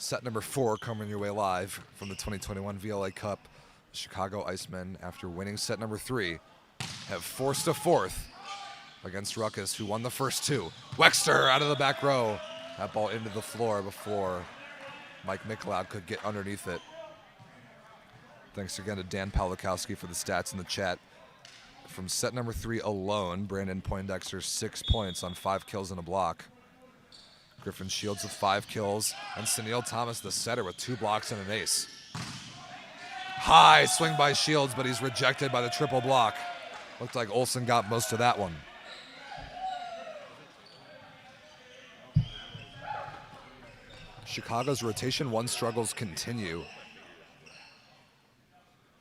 Set number 4 coming your way live from the 2021 VLA Cup. Chicago Icemen, after winning set number 3, have forced a fourth against Rukkus, who won the first 2. Wexter out of the back row. That ball into the floor before Mike Mikulau could get underneath it. Thanks again to Dan Pawlikowski for the stats in the chat. From set number 3 alone, Brandon Poindexter 6 points on 5 kills and a block. Griffin Shields with 5 kills, and Sunil Thomas, the setter, with 2 blocks and an ace. High swing by Shields, but he's rejected by the triple block. Looked like Olsen got most of that one. Chicago's rotation 1 struggles continue.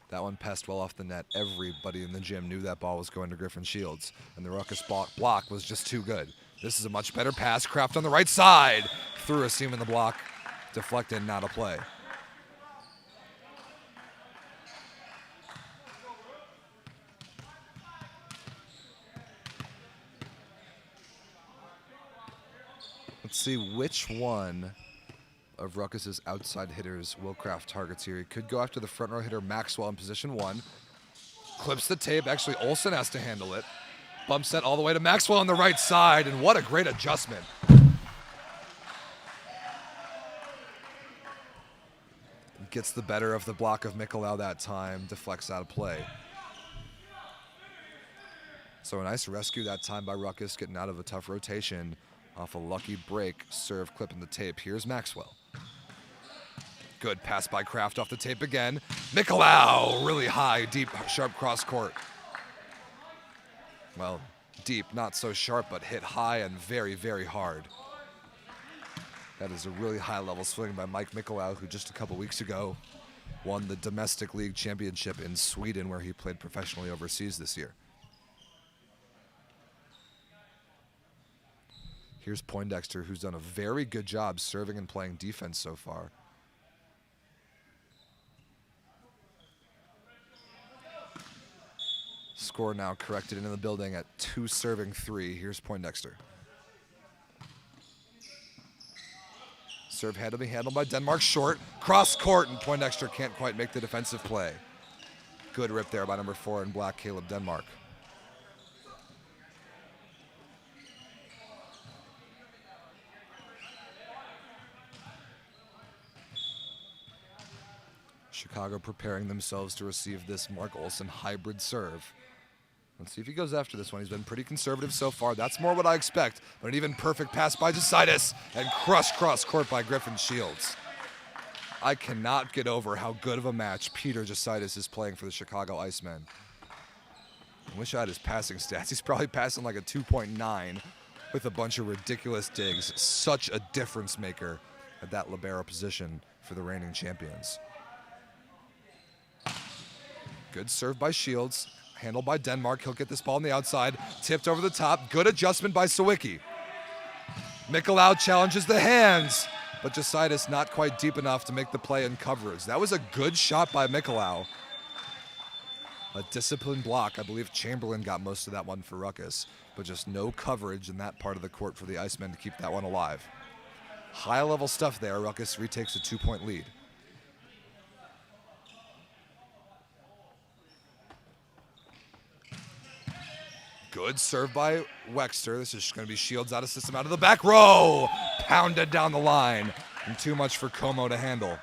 That one passed well off the net. Everybody in the gym knew that ball was going to Griffin Shields, and the Rukkus block was just too good. This is a much better pass. Kraft on the right side. Threw a seam in the block. Deflected, not a play. Let's see which one of Rukkus's outside hitters will Kraft targets here. He could go after the front row hitter Maxwell in position 1. Clips the tape. Actually, Olsen has to handle it. Bumps that all the way to Maxwell on the right side, and what a great adjustment. Gets the better of the block of Mikulau that time, deflects out of play. So a nice rescue that time by Rukkus, getting out of a tough rotation off a lucky break, serve clipping the tape. Here's Maxwell. Good pass by Kraft off the tape again. Mikulau, really high, deep, sharp cross court. Well, deep, not so sharp, but hit high and very, very hard. That is a really high level swing by Mike Mikulau, who just a couple weeks ago won the domestic league championship in Sweden, where he played professionally overseas this year. Here's Poindexter, who's done a very good job serving and playing defense so far. Score now corrected into the building at 2 serving 3. Here's Poindexter. Serve had to be handled by Denmark short. Cross court, and Poindexter can't quite make the defensive play. Good rip there by number 4 in black, Caleb Denmark. Chicago preparing themselves to receive this Mark Olsen hybrid serve. Let's see if he goes after this one. He's been pretty conservative so far. That's more what I expect. But an even perfect pass by Jositis, and crushed cross court by Griffin Shields. I cannot get over how good of a match Peter Jositis is playing for the Chicago Icemen. I wish I had his passing stats. He's probably passing like a 2.9 with a bunch of ridiculous digs. Such a difference maker at that libero position for the reigning champions. Good serve by Shields. Handled by Denmark. He'll get this ball on the outside. Tipped over the top. Good adjustment by Sawicki. Mikulau challenges the hands, but Jositis not quite deep enough to make the play in coverage. That was a good shot by Mikulau. A disciplined block. I believe Chamberlain got most of that one for Rukkus, but just no coverage in that part of the court for the Icemen to keep that one alive. High level stuff there. Rukkus retakes a 2-point lead. Good serve by Wexter. This is going to be Shields out of system, out of the back row. Pounded down the line, and too much for Como to handle.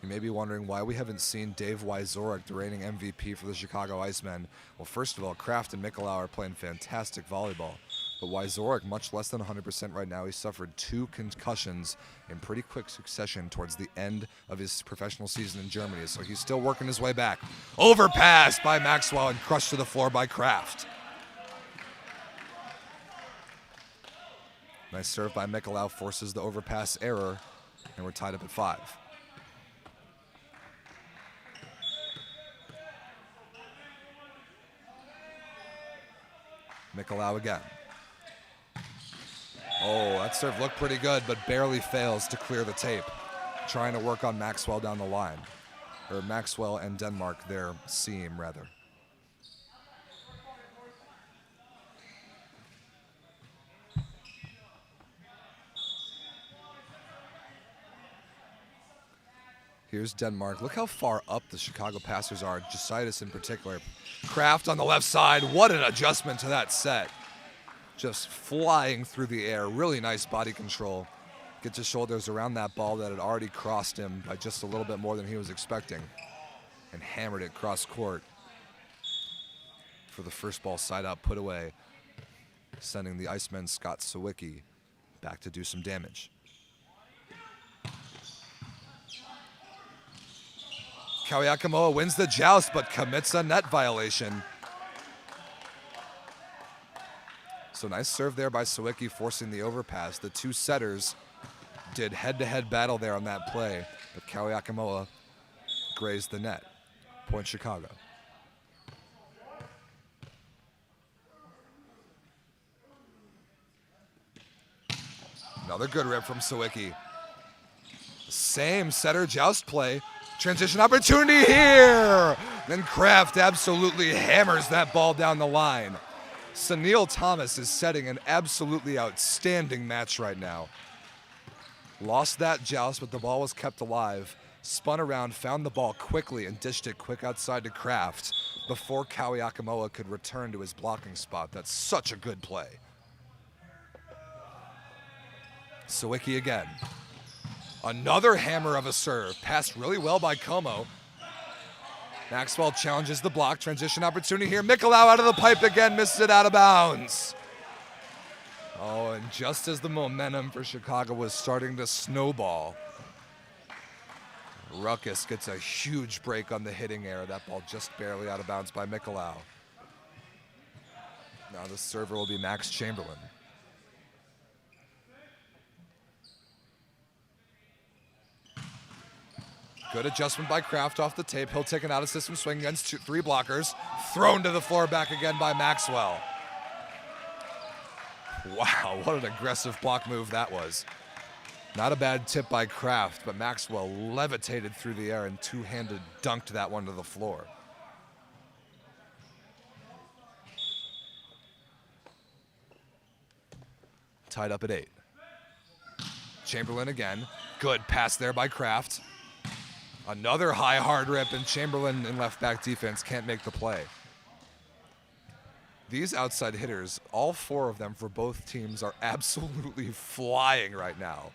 You may be wondering why we haven't seen Dave Wyzorek, the reigning MVP for the Chicago Icemen. Well, first of all, Kraft and Mikulau are playing fantastic volleyball. But Wyzorek, much less than 100% right now. He suffered 2 concussions in pretty quick succession towards the end of his professional season in Germany, so he's still working his way back. Overpass by Maxwell and crushed to the floor by Kraft. Nice serve by Mikulau, forces the overpass error, and we're tied up at 5. Mikulau again. Oh, that serve looked pretty good, but barely fails to clear the tape. Trying to work on Maxwell down the line. Or Maxwell and Denmark, their seam, rather. Here's Denmark. Look how far up the Chicago passers are, Jositis in particular. Kraft on the left side. What an adjustment to that set. Just flying through the air. Really nice body control. Gets his shoulders around that ball that had already crossed him by just a little bit more than he was expecting. And hammered it cross court for the first ball side out put away, sending the Icemen Scott Sawicki back to do some damage. Kawiakamoa wins the joust, but commits a net violation. So nice serve there by Sawicki, forcing the overpass. The two setters did head-to-head battle there on that play, but Kawiakamoa grazed the net. Point Chicago. Another good rip from Sawicki. Same setter joust play. Transition opportunity here. Then Kraft absolutely hammers that ball down the line. Sunil Thomas is setting an absolutely outstanding match right now. Lost that joust, but the ball was kept alive. Spun around, found the ball quickly, and dished it quick outside to Kraft before Kawiakamoa could return to his blocking spot. That's such a good play. Sawicki again. Another hammer of a serve. Passed really well by Como. Maxwell challenges the block. Transition opportunity here. Mikolau out of the pipe again. Misses it out of bounds. Oh, and just as the momentum for Chicago was starting to snowball, Rukkus gets a huge break on the hitting error. That ball just barely out of bounds by Mikolau. Now the server will be Max Chamberlain. Good adjustment by Kraft off the tape. He'll take an out-of-system swing against three blockers. Thrown to the floor back again by Maxwell. Wow, what an aggressive block move that was. Not a bad tip by Kraft, but Maxwell levitated through the air and two-handed dunked that one to the floor. Tied up at 8. Chamberlain again. Good pass there by Kraft. Another high hard rip, and Chamberlain in left back defense can't make the play. These outside hitters, all four of them for both teams, are absolutely flying right now.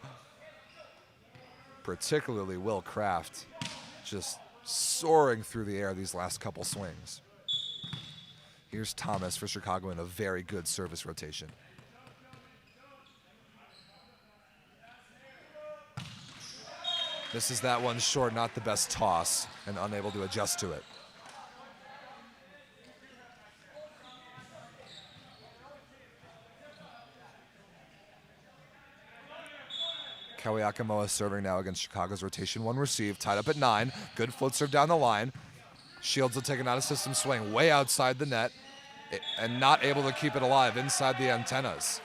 Particularly Will Kraft, just soaring through the air these last couple swings. Here's Thomas for Chicago in a very good service rotation. Misses that one short, not the best toss, and unable to adjust to it. Kawiakamoa serving now against Chicago's rotation. One receive, tied up at 9. Good float serve down the line. Shields will take an out-of-system swing way outside the net and not able to keep it alive inside the antennas.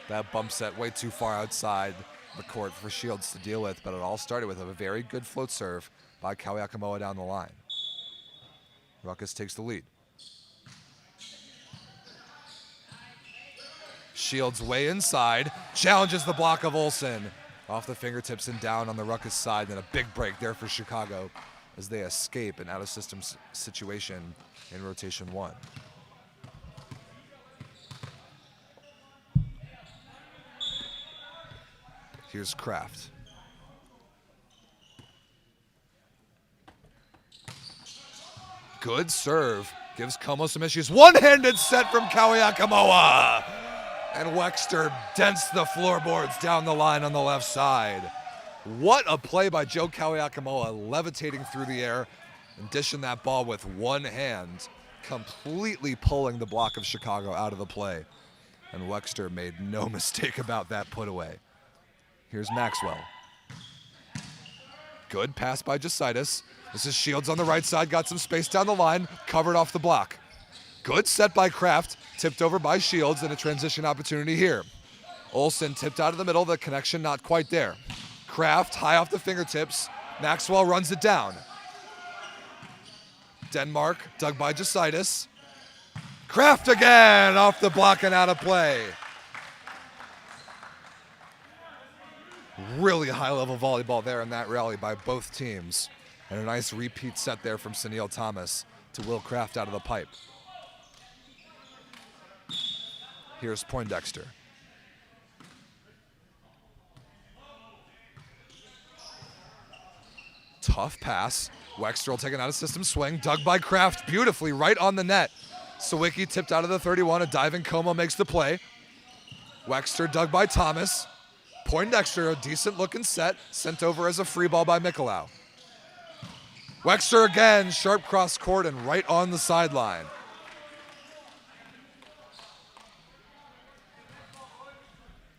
That bump set way too far outside the court for Shields to deal with, but it all started with a very good float serve by Kawiakamoa down the line. Rukkus takes the lead. Shields way inside, challenges the block of Olsen. Off the fingertips and down on the Rukkus side, and a big break there for Chicago as they escape an out-of-system situation in rotation 1. Here's Kraft. Good serve. Gives Como some issues. One-handed set from Kawiakamoa. And Wexter dents the floorboards down the line on the left side. What a play by Joe Kawiakamoa, levitating through the air and dishing that ball with one hand, completely pulling the block of Chicago out of the play. And Wexter made no mistake about that put away. Here's Maxwell. Good pass by Jositis. This is Shields on the right side, got some space down the line, covered off the block. Good set by Kraft, tipped over by Shields, and a transition opportunity here. Olsen tipped out of the middle, the connection not quite there. Kraft high off the fingertips, Maxwell runs it down. Denmark dug by Jositis. Kraft again off the block and out of play. Really high-level volleyball there in that rally by both teams. And a nice repeat set there from Sunil Thomas to Will Kraft out of the pipe. Here's Poindexter. Tough pass. Wexter taking out a system swing. Dug by Kraft beautifully right on the net. Sawicki tipped out of the 31. A diving Como makes the play. Wexter dug by Thomas. Poindexter, a decent looking set, sent over as a free ball by Mikolau. Wexter again, sharp cross court and right on the sideline.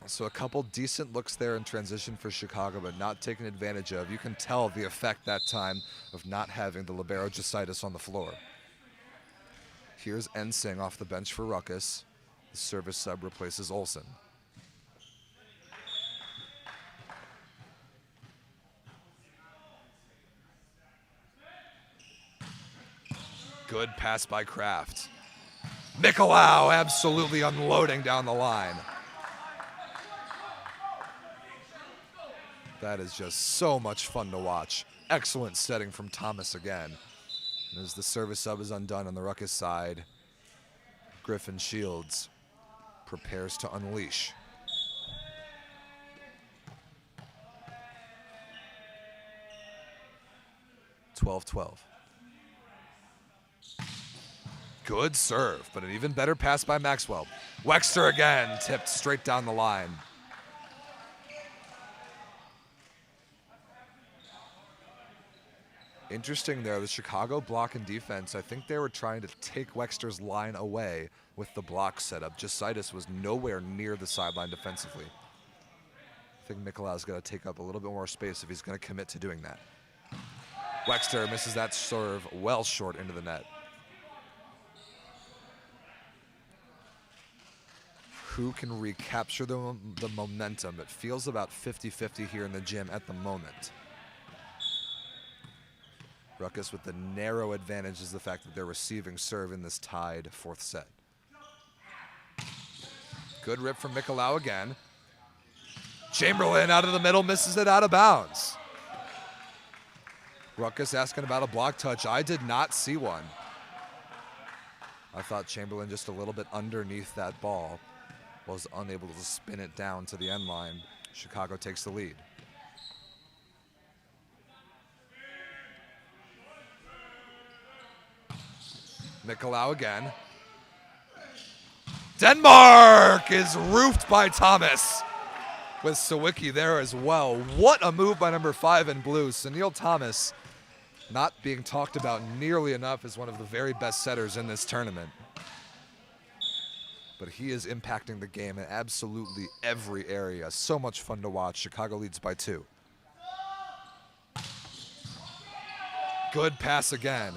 So a couple decent looks there in transition for Chicago, but not taken advantage of. You can tell the effect that time of not having the libero Jositis on the floor. Here's Ensing off the bench for Rukkus. The service sub replaces Olsen. Good pass by Kraft. Mikolau absolutely unloading down the line. That is just so much fun to watch. Excellent setting from Thomas again. And as the service sub is undone on the Rukkus side, Griffin Shields prepares to unleash. (12-12). Good serve, but an even better pass by Maxwell. Wexter again, tipped straight down the line. Interesting there, the Chicago block and defense, I think they were trying to take Wexter's line away with the block setup. Jositis was nowhere near the sideline defensively. I think Mikolau's got to take up a little bit more space if he's going to commit to doing that. Wexter misses that serve well short into the net. Who can recapture the momentum? It feels about 50-50 here in the gym at the moment. Rukkus with the narrow advantage is the fact that they're receiving serve in this tied fourth set. Good rip from Mikolau again. Chamberlain out of the middle, misses it out of bounds. Rukkus asking about a block touch. I did not see one. I thought Chamberlain just a little bit underneath that ball, was unable to spin it down to the end line. Chicago takes the lead. Mikolau again. Denmark is roofed by Thomas with Sawicki there as well. What a move by number 5 in blue. Sunil Thomas not being talked about nearly enough as one of the very best setters in this tournament. But he is impacting the game in absolutely every area. So much fun to watch. Chicago leads by 2. Good pass again.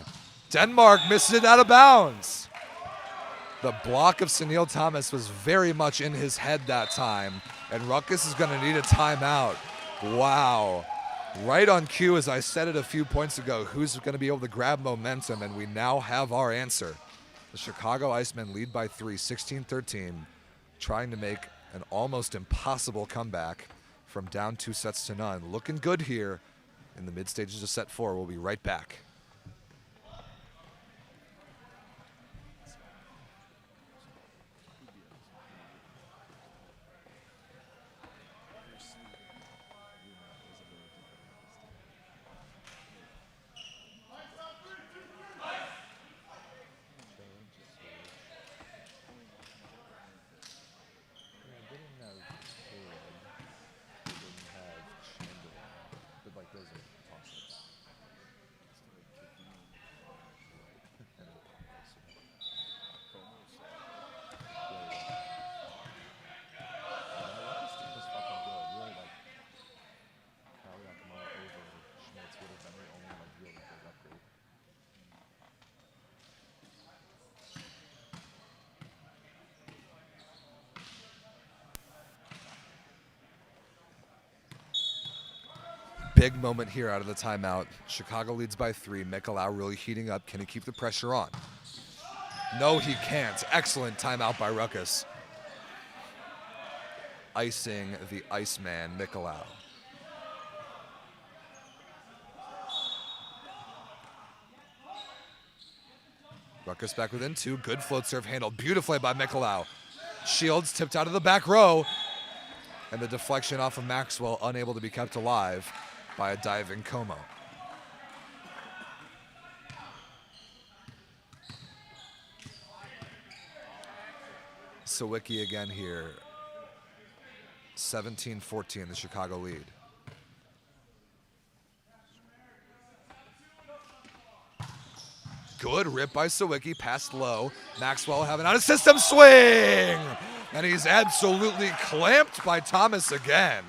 Denmark misses it out of bounds. The block of Sunil Thomas was very much in his head that time, and Rukkus is going to need a timeout. Wow. Right on cue, as I said it a few points ago, who's going to be able to grab momentum, and we now have our answer. The Chicago Icemen lead by 3, 16-13, trying to make an almost impossible comeback from down 2 sets to none. Looking good here in the mid stages of set 4. We'll be right back. Big moment here out of the timeout. Chicago leads by 3. Mikolau really heating up. Can he keep the pressure on? No, he can't. Excellent timeout by Rukkus. Icing the Iceman, Mikolau. Rukkus back within 2. Good float serve handled beautifully by Mikolau. Shields tipped out of the back row. And the deflection off of Maxwell, unable to be kept alive by a diving Como. Sawicki again here. 17-14, the Chicago lead. Good rip by Sawicki, passed low. Maxwell having out a system swing! And he's absolutely clamped by Thomas again.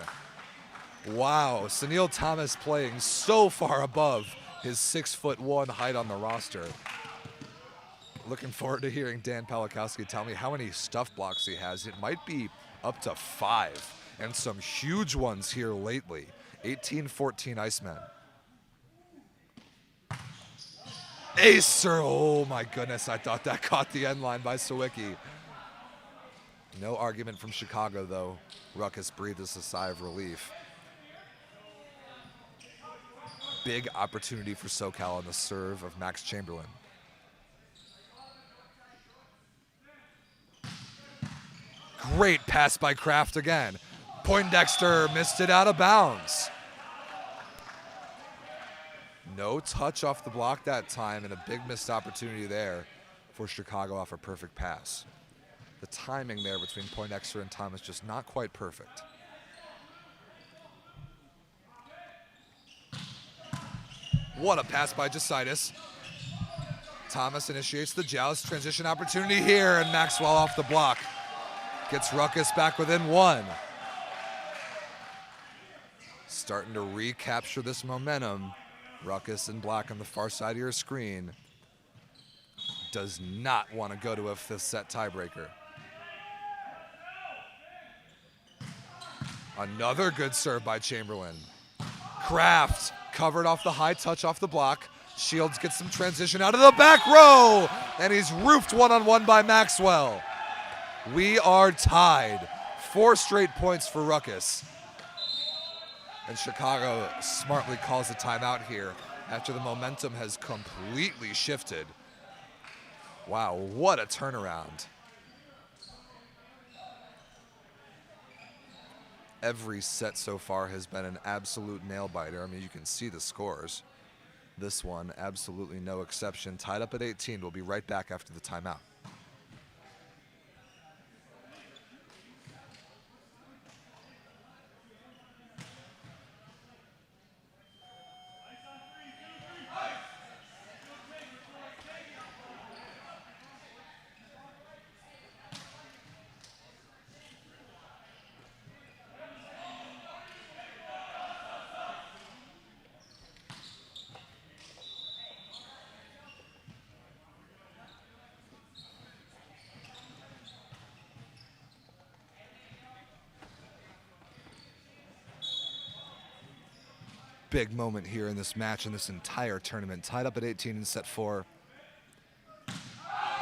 Wow, Sunil Thomas playing so far above his 6'1" height on the roster. Looking forward to hearing Dan Palakowski tell me how many stuff blocks he has. It might be up to 5, and some huge ones here lately. 18-14 Icemen. Acer, oh my goodness, I thought that caught the end line by Sawicki. No argument from Chicago though. Rukkus breathes a sigh of relief. Big opportunity for SoCal on the serve of Max Chamberlain. Great pass by Kraft again. Poindexter missed it out of bounds. No touch off the block that time, and a big missed opportunity there for Chicago off a perfect pass. The timing there between Poindexter and Thomas just not quite perfect. What a pass by Jositis. Thomas initiates the joust. Transition opportunity here, and Maxwell off the block. Gets Rukkus back within 1. Starting to recapture this momentum. Rukkus in black on the far side of your screen. Does not want to go to a 5th set tiebreaker. Another good serve by Chamberlain. Kraft covered off the high touch off the block. Shields gets some transition out of the back row, and he's roofed one-on-one by Maxwell. We are tied. 4 straight points for Rukkus. And Chicago smartly calls a timeout here after the momentum has completely shifted. Wow, what a turnaround. Every set so far has been an absolute nail-biter. I mean, you can see the scores. This one, absolutely no exception. Tied up at 18. We'll be right back after the timeout. Big moment here in this match and this entire tournament. Tied up at 18 in set 4.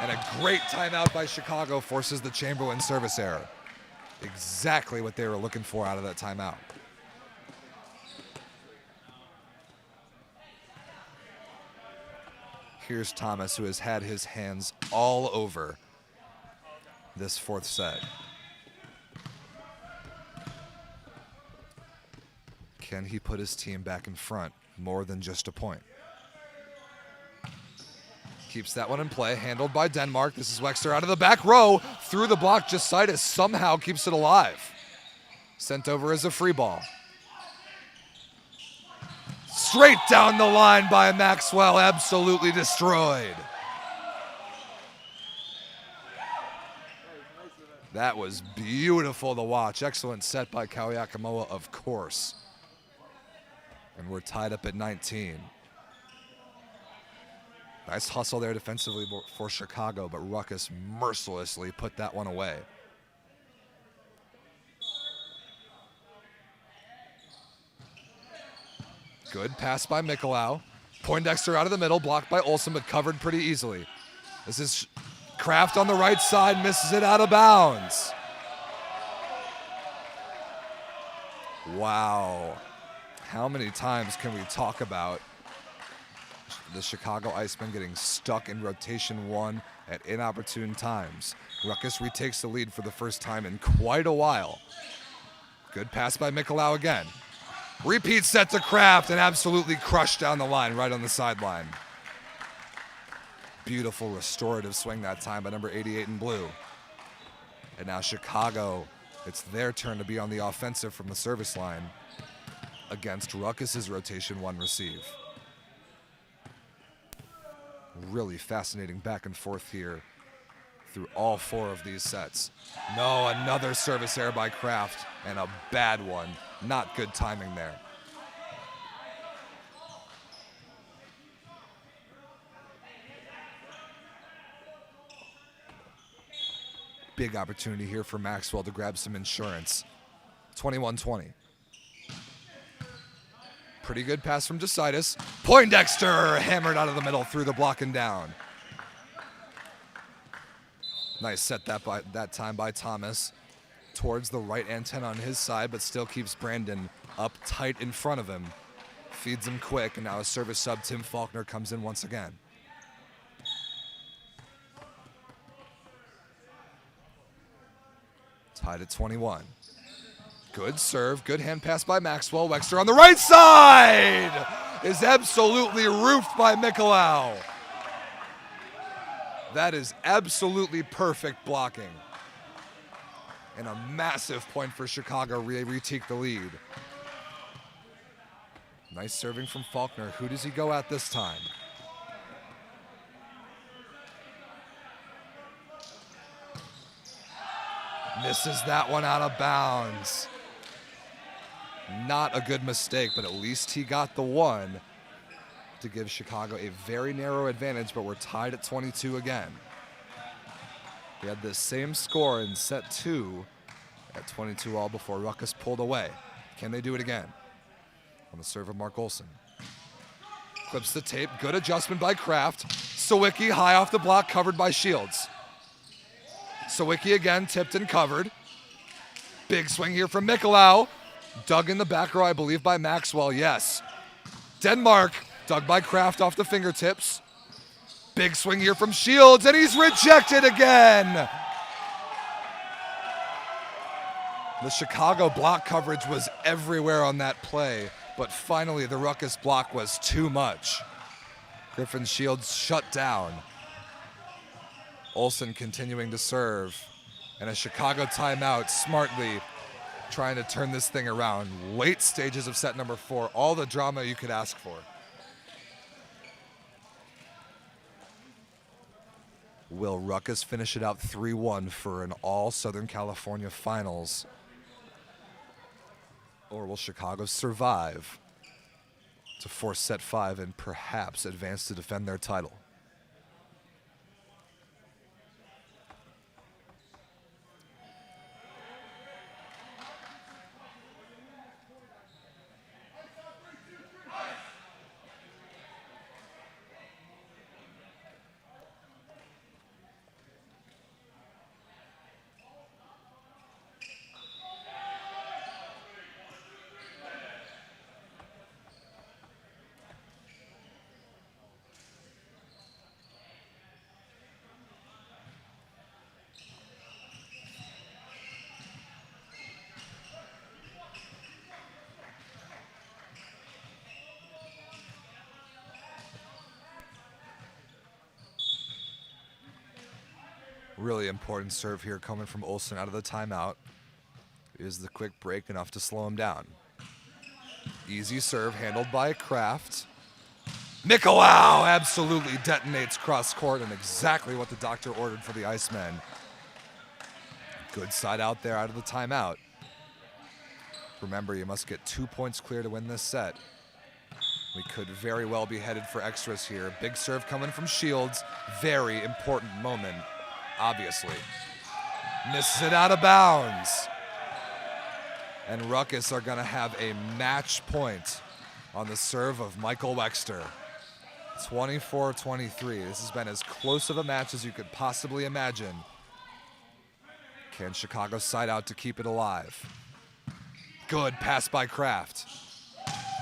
And a great timeout by Chicago forces the Chamberlain service error. Exactly what they were looking for out of that timeout. Here's Thomas, who has had his hands all over this 4th set. Can he put his team back in front more than just a point? Keeps that one in play, handled by Denmark. This is Wexler out of the back row, through the block. Jositis somehow keeps it alive. Sent over as a free ball. Straight down the line by Maxwell, absolutely destroyed. That was beautiful to watch. Excellent set by Kawayakamoa, of course. And we're tied up at 19. Nice hustle there defensively for Chicago, but Rukkus mercilessly put that one away. Good pass by Mikolau. Poindexter out of the middle, blocked by Olsen, but covered pretty easily. This is Kraft on the right side, misses it out of bounds. Wow. How many times can we talk about the Chicago Icemen getting stuck in rotation 1 at inopportune times. Rukkus retakes the lead for the first time in quite a while. Good pass by Mikolau again. Repeat set to Kraft and absolutely crushed down the line right on the sideline. Beautiful restorative swing that time by number 88 in blue. And now Chicago, it's their turn to be on the offensive from the service line against Rukkus's rotation 1 receive. Really fascinating back and forth here through all 4 of these sets. No, another service error by Kraft and a bad one. Not good timing there. Big opportunity here for Maxwell to grab some insurance. 21-20. Pretty good pass from Decidus. Poindexter hammered out of the middle through the block and down. Nice set that time by Thomas towards the right antenna on his side, but still keeps Brandon up tight in front of him. Feeds him quick, and now a service sub, Tim Faulkner, comes in once again. Tied at 21. Good serve, good hand pass by Maxwell. Wexter on the right side is absolutely roofed by Mikolau. That is absolutely perfect blocking. And a massive point for Chicago. They retake the lead. Nice serving from Faulkner. Who does he go at this time? Misses that one out of bounds. Not a good mistake, but at least he got the one to give Chicago a very narrow advantage, but we're tied at 22 again. We had the same score in set 2 at 22 all before Rukkus pulled away. Can they do it again? On the serve of Mark Olson. Clips the tape, good adjustment by Kraft. Sawicki high off the block, covered by Shields. Sawicki again, tipped and covered. Big swing here from Mikolau. Dug in the back row, I believe, by Maxwell, yes. Denmark, dug by Kraft off the fingertips. Big swing here from Shields, and he's rejected again. The Chicago block coverage was everywhere on that play, but finally the Rukkus block was too much. Griffin Shields shut down. Olsen continuing to serve, and a Chicago timeout smartly trying to turn this thing around. Late stages of set number 4, all the drama you could ask for. Will Rukkus finish it out 3-1 for an all Southern California finals? Or will Chicago survive to force set 5 and perhaps advance to defend their title? Really important serve here coming from Olsen out of the timeout. Is the quick break enough to slow him down? Easy serve handled by Kraft. Mikolau absolutely detonates cross court, and exactly what the doctor ordered for the Icemen. Good side out there out of the timeout. Remember, you must get 2 points clear to win this set. We could very well be headed for extras here. Big serve coming from Shields. Very important moment, obviously. Misses it out of bounds. And Rukkus are gonna have a match point on the serve of Michael Wexter. 24-23. This has been as close of a match as you could possibly imagine. Can Chicago side out to keep it alive? Good pass by Kraft.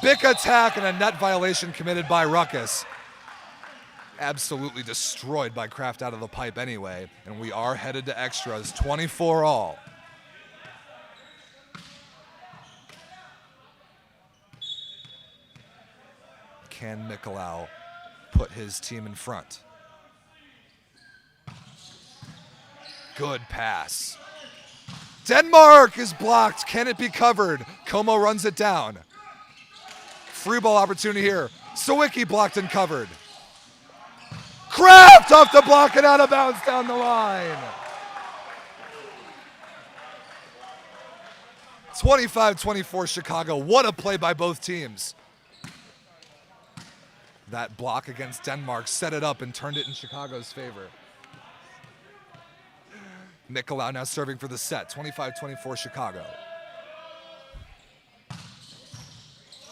Big attack and a net violation committed by Rukkus. absolutely destroyed by Kraft out of the pipe anyway, and we are headed to extras, 24 all. Can Mikolau put his team in front? Good pass. Denmark is blocked. Can it be covered? Como runs it down. Free ball opportunity here. Sawicki blocked and covered. Kraft off the block and out of bounds down the line. 25-24 Chicago. What a play by both teams. That block against Denmark set it up and turned it in Chicago's favor. Mikolau now serving for the set. 25-24 Chicago.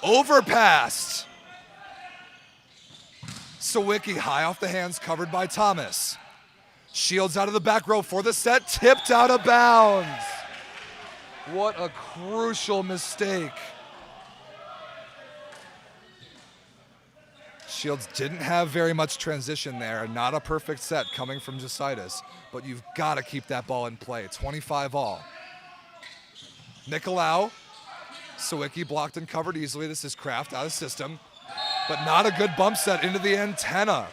Overpassed. Sawicki high off the hands, covered by Thomas. Shields out of the back row for the set, tipped out of bounds. What a crucial mistake. Shields didn't have very much transition there. Not a perfect set coming from Jositis, but you've got to keep that ball in play. 25 all. Mikolau. Sawicki blocked and covered easily. This is Kraft out of system, but not a good bump set into the antenna.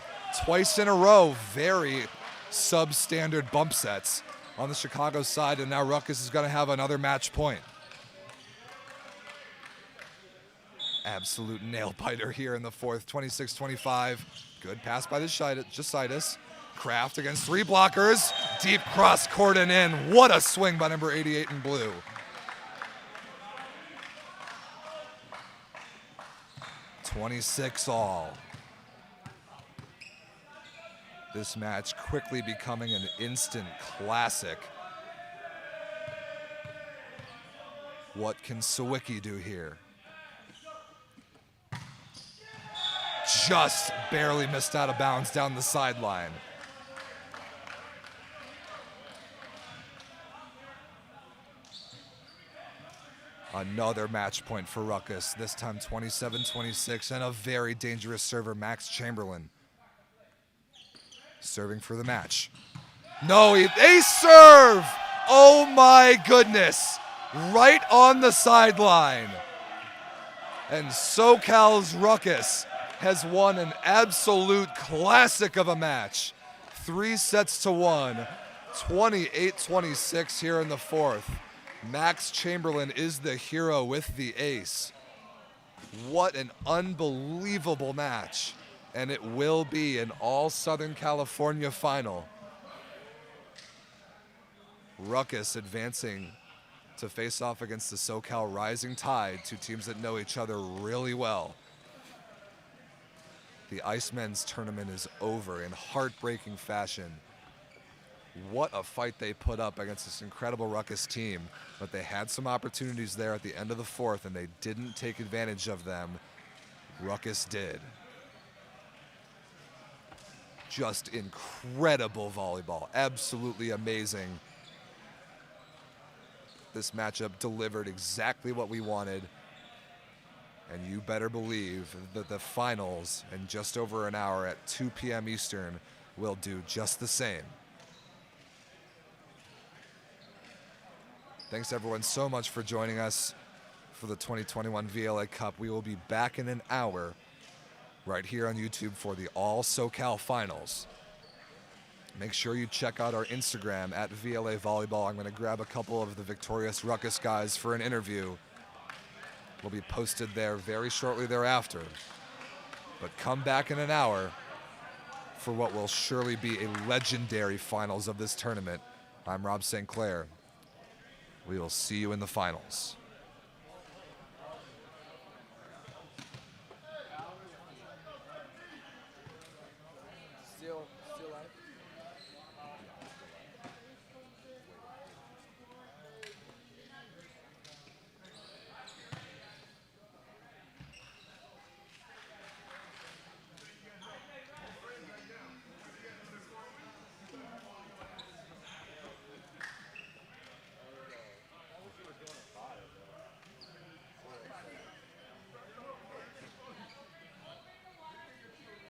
Twice in a row, very substandard bump sets on the Chicago side, and now Rukkus is going to have another match point. Absolute nail biter here in the fourth, 26-25. Good pass by the Jositis. Kraft against three blockers. Deep cross court and in. What a swing by number 88 in blue. $26 all. This match quickly becoming an instant classic. What can Sawicki do here? Just barely missed out of bounds down the sideline. Another match point for Rukkus, this time 27-26, and a very dangerous server, Max Chamberlain. Serving for the match. No, ace serve! Oh my goodness! Right on the sideline. And SoCal's Rukkus has won an absolute classic of a match. 3-1, 28-26 here in the fourth. Max Chamberlain is the hero with the ace. What an unbelievable match. And it will be an all Southern California final. Rukkus advancing to face off against the SoCal Rising Tide, two teams that know each other really well. The Icemen's tournament is over in heartbreaking fashion. What a fight they put up against this incredible Rukkus team, but they had some opportunities there at the end of the fourth and they didn't take advantage of them. Rukkus did. Just incredible volleyball, absolutely amazing. This matchup delivered exactly what we wanted. And you better believe that the finals in just over an hour at 2 p.m. Eastern will do just the same. Thanks everyone so much for joining us for the 2021 VLA Cup. We will be back in an hour right here on YouTube for the All SoCal Finals. Make sure you check out our Instagram at VLA Volleyball. I'm going to grab a couple of the victorious Rukkus guys for an interview. Will be posted there very shortly thereafter. But come back in an hour for what will surely be a legendary finals of this tournament. I'm Rob St. Clair. We will see you in the finals.